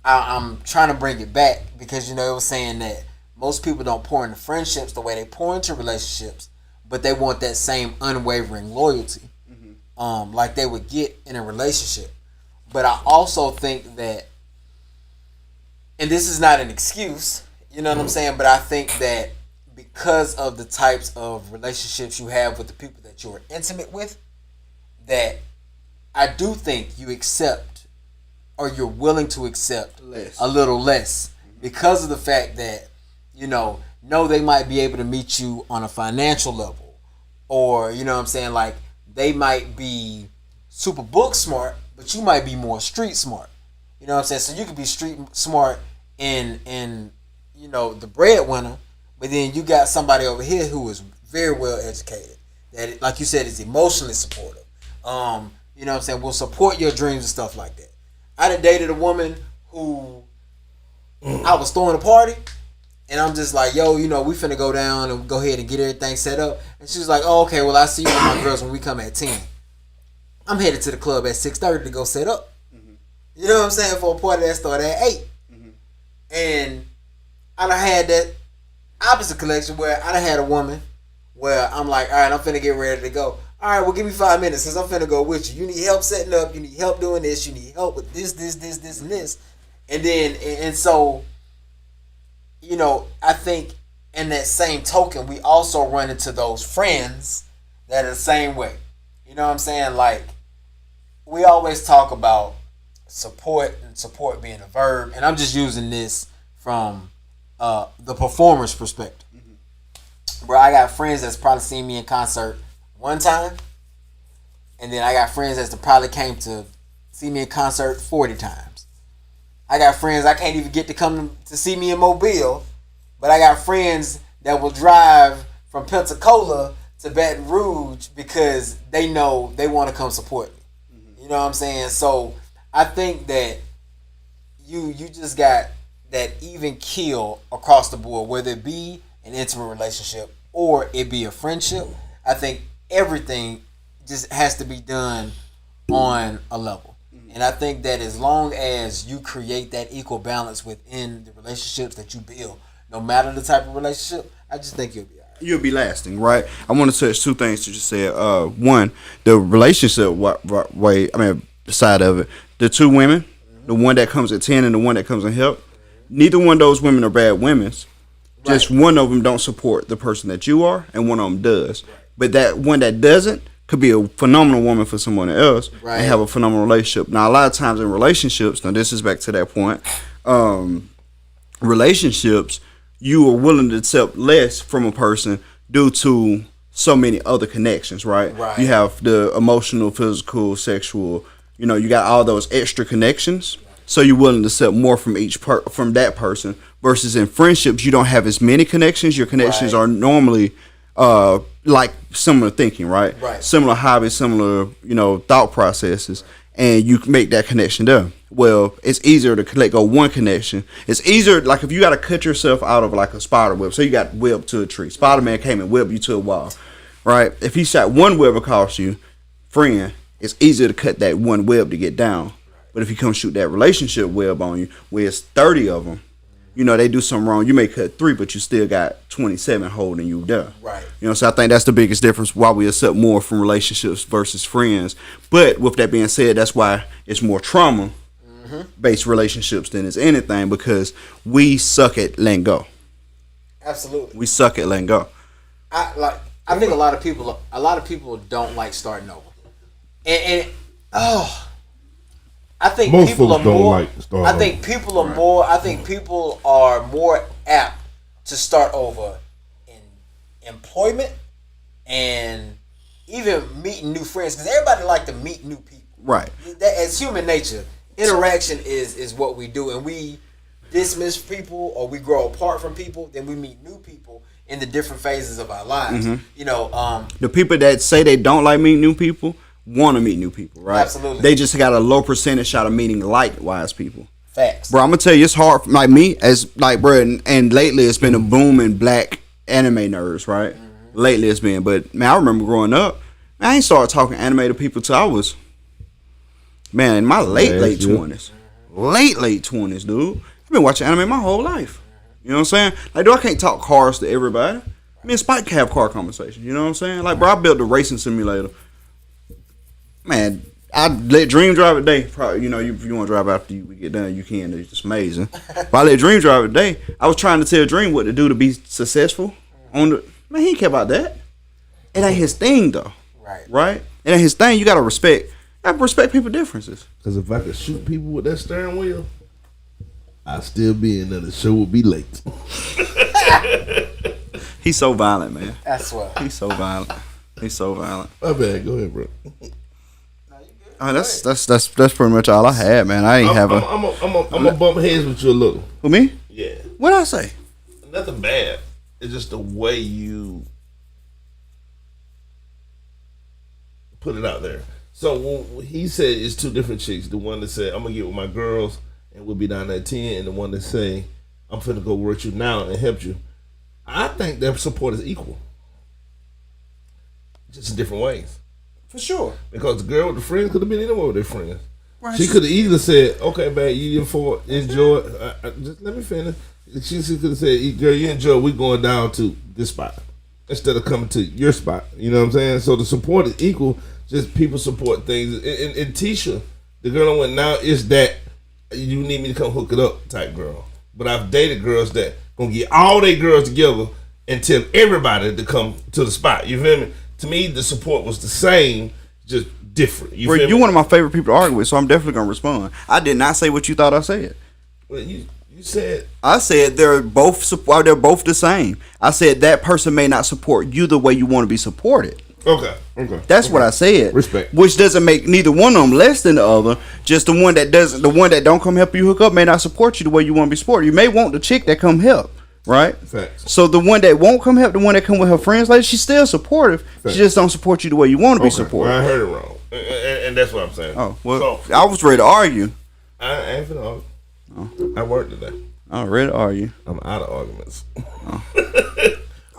I'm trying to bring it back because, you know, it was saying that most people don't pour into friendships the way they pour into relationships, but they want that same unwavering loyalty, like they would get in a relationship. But I also think that, and this is not an excuse, you know what I'm saying, but I think that because of the types of relationships you have with the people that you are intimate with, that I do think you accept, or you're willing to accept a little less, because of the fact that, you know, they might be able to meet you on a financial level, or, you know what I'm saying, like they might be super book smart, but you might be more street smart. You know what I'm saying? So you could be street smart in you know, the breadwinner, but then you got somebody over here who is very well educated, that, like you said, is emotionally supportive. You know what I'm saying? Will support your dreams and stuff like that. I done dated a woman who I was throwing a party, and I'm just like, yo, you know, we finna go down and go ahead and get everything set up. And she was like, oh, okay, well, I see you with my girls when we come at 10. I'm headed to the club at 6:30 to go set up. You know what I'm saying? For a party that started at 8. And I done had that opposite collection where I done had a woman where I'm like, all right, I'm finna get ready to go. All right, well, give me 5 minutes because I'm finna go with you. You need help setting up. You need help doing this. You need help with this, and this. And then, and so, you know, I think in that same token, we also run into those friends that are the same way. You know what I'm saying? Like, we always talk about support and support being a verb. And I'm just using this from the performer's perspective. Where I got friends that's probably seen me in concert one time, and then I got friends that's probably came to see me in concert 40 times. I got friends I can't even get to come to see me in Mobile, but I got friends that will drive from Pensacola to Baton Rouge because they know they want to come support me. You know what I'm saying? So I think that you just got that even kill across the board, whether it be an intimate relationship or it be a friendship. I think everything just has to be done on a level. And I think that as long as you create that equal balance within the relationships that you build, no matter the type of relationship, I just think you'll be all right. You'll be lasting, right? I want to touch two things that you said. One, the relationship way. I mean, the side of it. The two women, the one that comes at 10 and the one that comes in help. Neither one of those women are bad women. Just one of them don't support the person that you are, and one of them does. But that one that doesn't could be a phenomenal woman for someone else and have a phenomenal relationship. Now, a lot of times in relationships, now this is back to that point, relationships, you are willing to accept less from a person due to so many other connections, right? You have the emotional, physical, sexual, you got all those extra connections. So you're willing to accept more from from that person versus in friendships, you don't have as many connections. Your connections are normally like similar thinking, right? Similar hobbies, similar, thought processes, and you can make that connection there. Well, it's easier to let go one connection. It's easier, like if you got to cut yourself out of like a spider web. So you got webbed to a tree. Spider-Man came and webbed you to a wall, right? If he shot one web across you, friend, it's easier to cut that one web to get down. But if he come shoot that relationship web on you, where it's 30 of them, they do something wrong. You may cut 3, but you still got 27 holding you there. So I think that's the biggest difference why we accept more from relationships versus friends. But with that being said, that's why it's more trauma-based relationships than it's anything, because we suck at letting go. Absolutely. We suck at letting go. I think a lot of people don't like starting over. I think most people folks are don't more. like start I think people are more. I think people are more apt to start over in employment and even meeting new friends, because everybody like to meet new people. Right. As human nature, interaction is what we do, and we dismiss people or we grow apart from people. Then we meet new people in the different phases of our lives. The people that say they don't like meeting new people want to meet new people, right? Absolutely. They just got a low percentage shot of meeting likewise people. Facts. Bro, I'm gonna tell you, it's hard. Like me, and lately it's been a boom in black anime nerds, right? Lately it's been, but man, I remember growing up, I ain't started talking anime to people till I was, man, in my late 20s. Late 20s, dude. I've been watching anime my whole life. You know what I'm saying? Like, dude, I can't talk cars to everybody. Me and Spike can have car conversations. You know what I'm saying? Like, bro, I built a racing simulator. Man, I let Dream drive today. Probably, if you want to drive after we get done, you can. It's just amazing. But I let Dream drive today. I was trying to tell Dream what to do to be successful. Man, he ain't care about that. It ain't his thing, though. Right? It ain't his thing. You gotta respect. People's differences. Because if I could shoot people with that steering wheel, I'd still be in there. The show would be late. He's so violent, man. That's what. He's so violent. My bad. Go ahead, bro. That's pretty much all I had, man. I ain't have a. I'm gonna bump heads with you a little. With me? Yeah. What'd I say? Nothing bad. It's just the way you put it out there. So when he said it's two different chicks. The one that said I'm gonna get with my girls and we'll be down at 10, and the one that say I'm finna go work you now and help you. I think their support is equal, just in different ways. For sure. Because the girl with the friends could have been anywhere with their friends. Right. She could have either said, okay, babe, you enjoy it. Just let me finish. She could have said, girl, you enjoy it. We going down to this spot instead of coming to your spot. You know what I'm saying? So the support is equal. Just people support things. And Tisha, the girl I went now, is that you need me to come hook it up type girl. But I've dated girls that gonna get all their girls together and tell everybody to come to the spot. You feel me? To me, the support was the same, just different. You're one of my favorite people to argue with, so I'm definitely gonna respond. I did not say what you thought I said. Well, you said. I said they're both the same. I said that person may not support you the way you want to be supported. Okay. That's what I said. Respect. Which doesn't make neither one of them less than the other. Just the one that don't come help you hook up may not support you the way you want to be supported. You may want the chick that come help. Right? Facts. So the one that won't come help, the one that come with her friends later, she's still supportive. Facts. She just don't support you the way you want to be supported. Well, I heard it wrong. And that's what I'm saying. Oh, well, so, I was ready to argue. I ain't finna argue. I worked today. Oh, really? Are you? I'm out of arguments.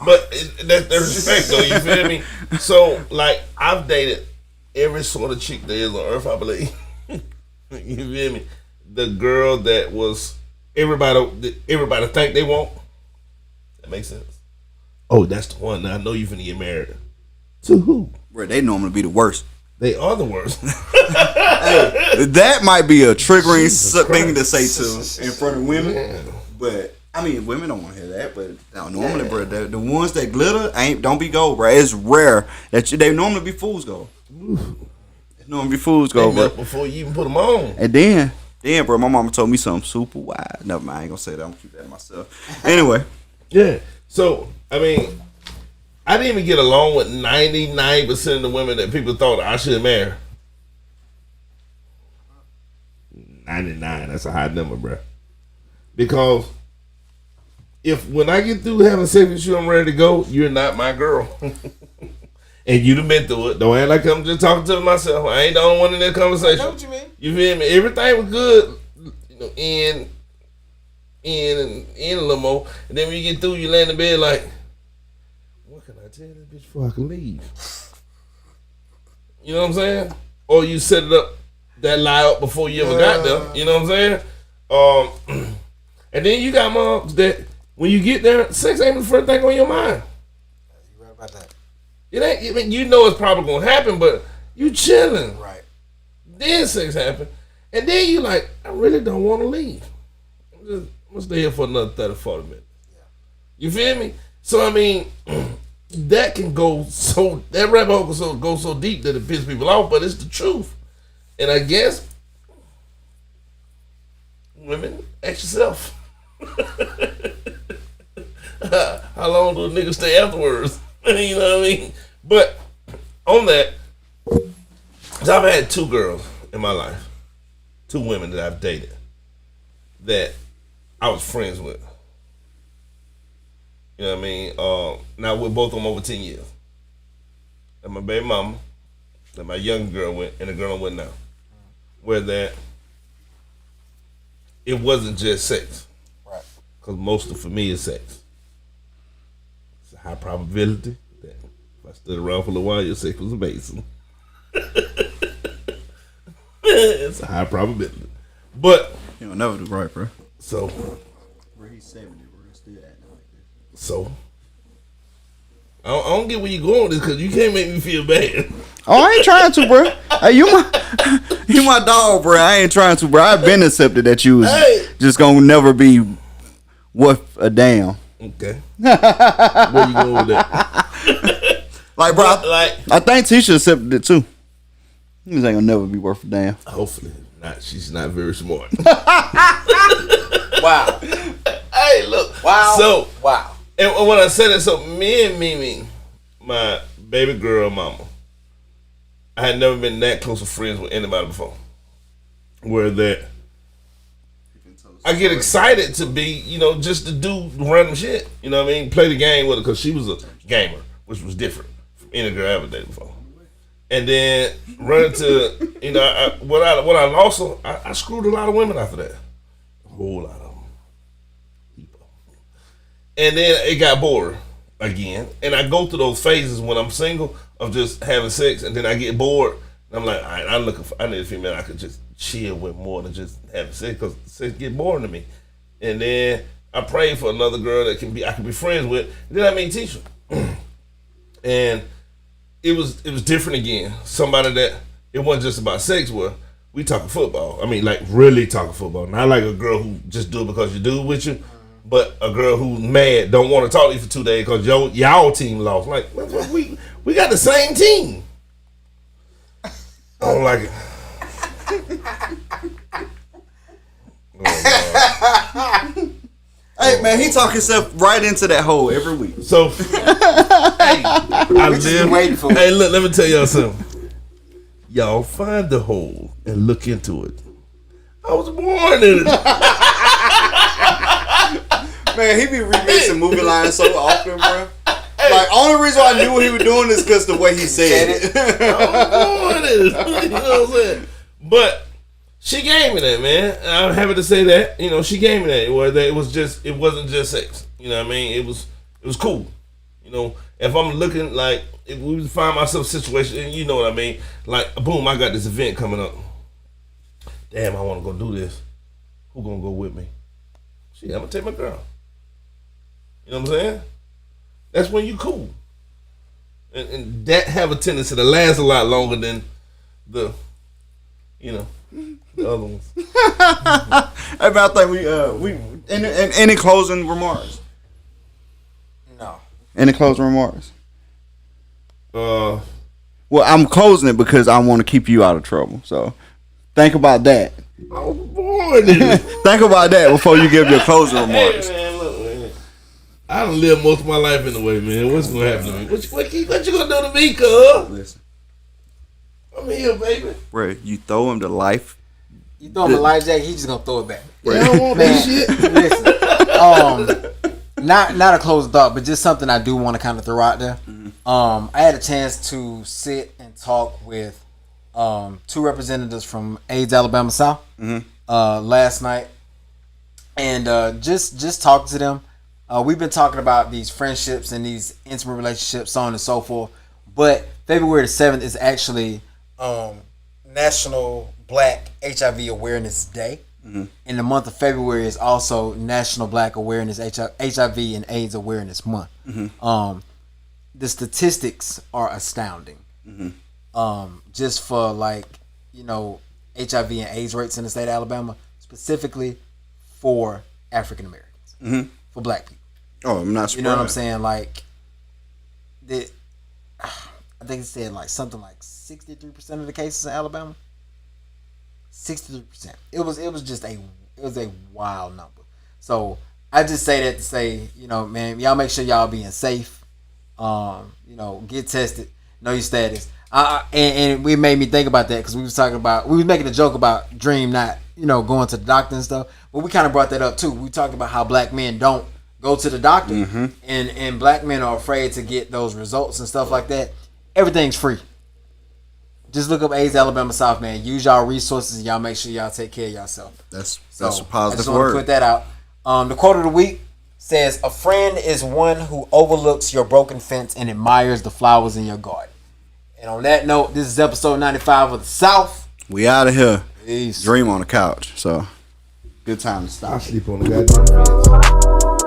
But that's respect, though. You feel me? So, like, I've dated every sort of chick there is on earth, I believe. You feel me? The girl that was everybody think they want. That makes sense. Oh, that's the one. Now I know you finna get married. To who? Bro, they normally be the worst. They are the worst. Hey, that might be a triggering thing to say to in front of women. Yeah. But I mean, women don't want to hear that. But normally, bro, the ones that glitter don't be gold, bro. It's rare that they normally be fool's gold. Normally be fool's gold, bro. Before you even put them on. And then, bro, my mama told me something super wild. Never mind, I ain't gonna say that. I'm gonna keep that to myself. Anyway. Yeah. So I mean, I didn't even get along with 99% of the women that people thought I should marry. 99, that's a high number, bro. Because when I get through having sex with you, I'm ready to go. You're not my girl. And you done been through it. Don't act like I'm just talking to myself. I ain't the only one in that conversation. I know what you mean. You feel me? Everything was good, you know, in a little more. And then when you get through, you lay in the bed like, what can I tell this bitch before I can leave? You know what I'm saying? Or you set it up, that lie up before you ever got there. You know what I'm saying? And then you got moms that when you get there, sex ain't the first thing on your mind. You right about that. It ain't. I mean, you know it's probably gonna happen, but you chilling. Right. Then sex happen, and then you like, I really don't want to leave. I'm gonna stay here for another 30, 40 minutes. Yeah. You feel me? So I mean, that can go so that rabbit hole can go so deep that it pisses people off, but it's the truth. And I guess women, ask yourself, how long do a nigga stay afterwards? You know what I mean? But on that, I've had 2 girls in my life, 2 women that I've dated that I was friends with. You know what I mean? Now we're both of them over 10 years. And my baby mama, that my young girl with, and the girl I'm with now. Where that it wasn't just sex. Right. Because most of for me is sex. It's a high probability that if I stood around for a little while, your sex was amazing. It's a high probability. But you don't never do right, bro. So bro, he's 70, bro. Still acting like this. So I don't get where you going with this because you can't make me feel bad. Oh, I ain't trying to, bro. Hey, you my dog, bro. I ain't trying to, bro. I've been accepted that you was just gonna never be worth a damn. Okay. Where you going with that? Like, bro, I think Tisha accepted it too. He was ain't gonna never be worth a damn. Hopefully not. She's not very smart. Wow. Hey, look. Wow. So wow. And when I said it, so me and Mimi, my baby girl mama, I had never been that close of friends with anybody before. Where that I get excited to be, you know, just to do random shit. You know what I mean? Play the game with her because she was a gamer, which was different from any girl I ever dated before. And then run into, you know, what I lost, I screwed a lot of women after that. A whole lot of them. And then it got bored again. And I go through those phases when I'm single of just having sex, and then I get bored. And I'm like, all right, I need a female I could just chill with more than just having sex, because sex get boring to me. And then I prayed for another girl that I can be friends with. And then I met Tisha. And it was different again. Somebody that it wasn't just about sex, where we talking football. I mean, like really talking football. Not like a girl who just do it because you do it with you. But a girl who's mad, don't want to talk to you for 2 days because y'all team lost. Like, we got the same team. I don't like it. Oh, hey, man, he talk himself right into that hole every week. So, I live waiting for. Hey, look, let me tell y'all something. Y'all find the hole and look into it. I was born in it. Man, he be remixing movie lines so often, bro. Like, only reason I knew what he was doing is because the way he said it. I was born in it. You know what I'm saying? But She gave me that, man. I'm happy to say that. You know, she gave me that. It wasn't just sex. You know what I mean? It was cool. You know, if I'm looking like, if we find myself in a situation, and you know what I mean, like, boom, I got this event coming up. Damn, I want to go do this. Who gonna go with me? Shit, I'm gonna take my girl. You know what I'm saying? That's when you cool. And that have a tendency to last a lot longer than the other ones. Hey, man, I think we any closing remarks? No. Any closing remarks? Uh, Well, I'm closing it because I want to keep you out of trouble. So think about that. I was born in it. Think about that before you give your closing remarks. Hey, man, look, man. I done lived most of my life in the way, man. What's gonna happen to me? What you gonna do to me, cuz? Listen, I'm here, baby. bro, you throw him to life. You throw him a life jacket, he's just gonna throw it back. Yeah, I don't want that shit. Listen, not a closing thought, but just something I do want to kind of throw out there. I had a chance to sit and talk with two representatives from AIDS Alabama South last night, and just talking to them. We've been talking about these friendships and these intimate relationships, so on and so forth. But February the 7th is actually National Black HIV Awareness Day. And the month of February is also National Black Awareness HIV and AIDS Awareness Month. The statistics are astounding. Just for HIV and AIDS rates in the state of Alabama, specifically for African Americans, for Black people. Oh, I'm not surprised. You know what I'm saying? Like, I think it said something like 63% of the cases in Alabama. 63%. It was a wild number. So I just say that to say, man, y'all make sure y'all being safe. Get tested, know your status. And we made me think about that because we was making a joke about Dream not, going to the doctor and stuff. But we kind of brought that up too. We talked about how black men don't go to the doctor, and black men are afraid to get those results and stuff like that. Everything's free. Just look up AIDS Alabama South, man. Use y'all resources and y'all make sure y'all take care of yourself. That's a I positive just want word. to put that out. The quote of the week says, "A friend is one who overlooks your broken fence and admires the flowers in your garden." And on that note, this is episode 95 of the South. We out of here. Peace. Dream on the couch. So good time to stop. I sleep on the goddamn fence.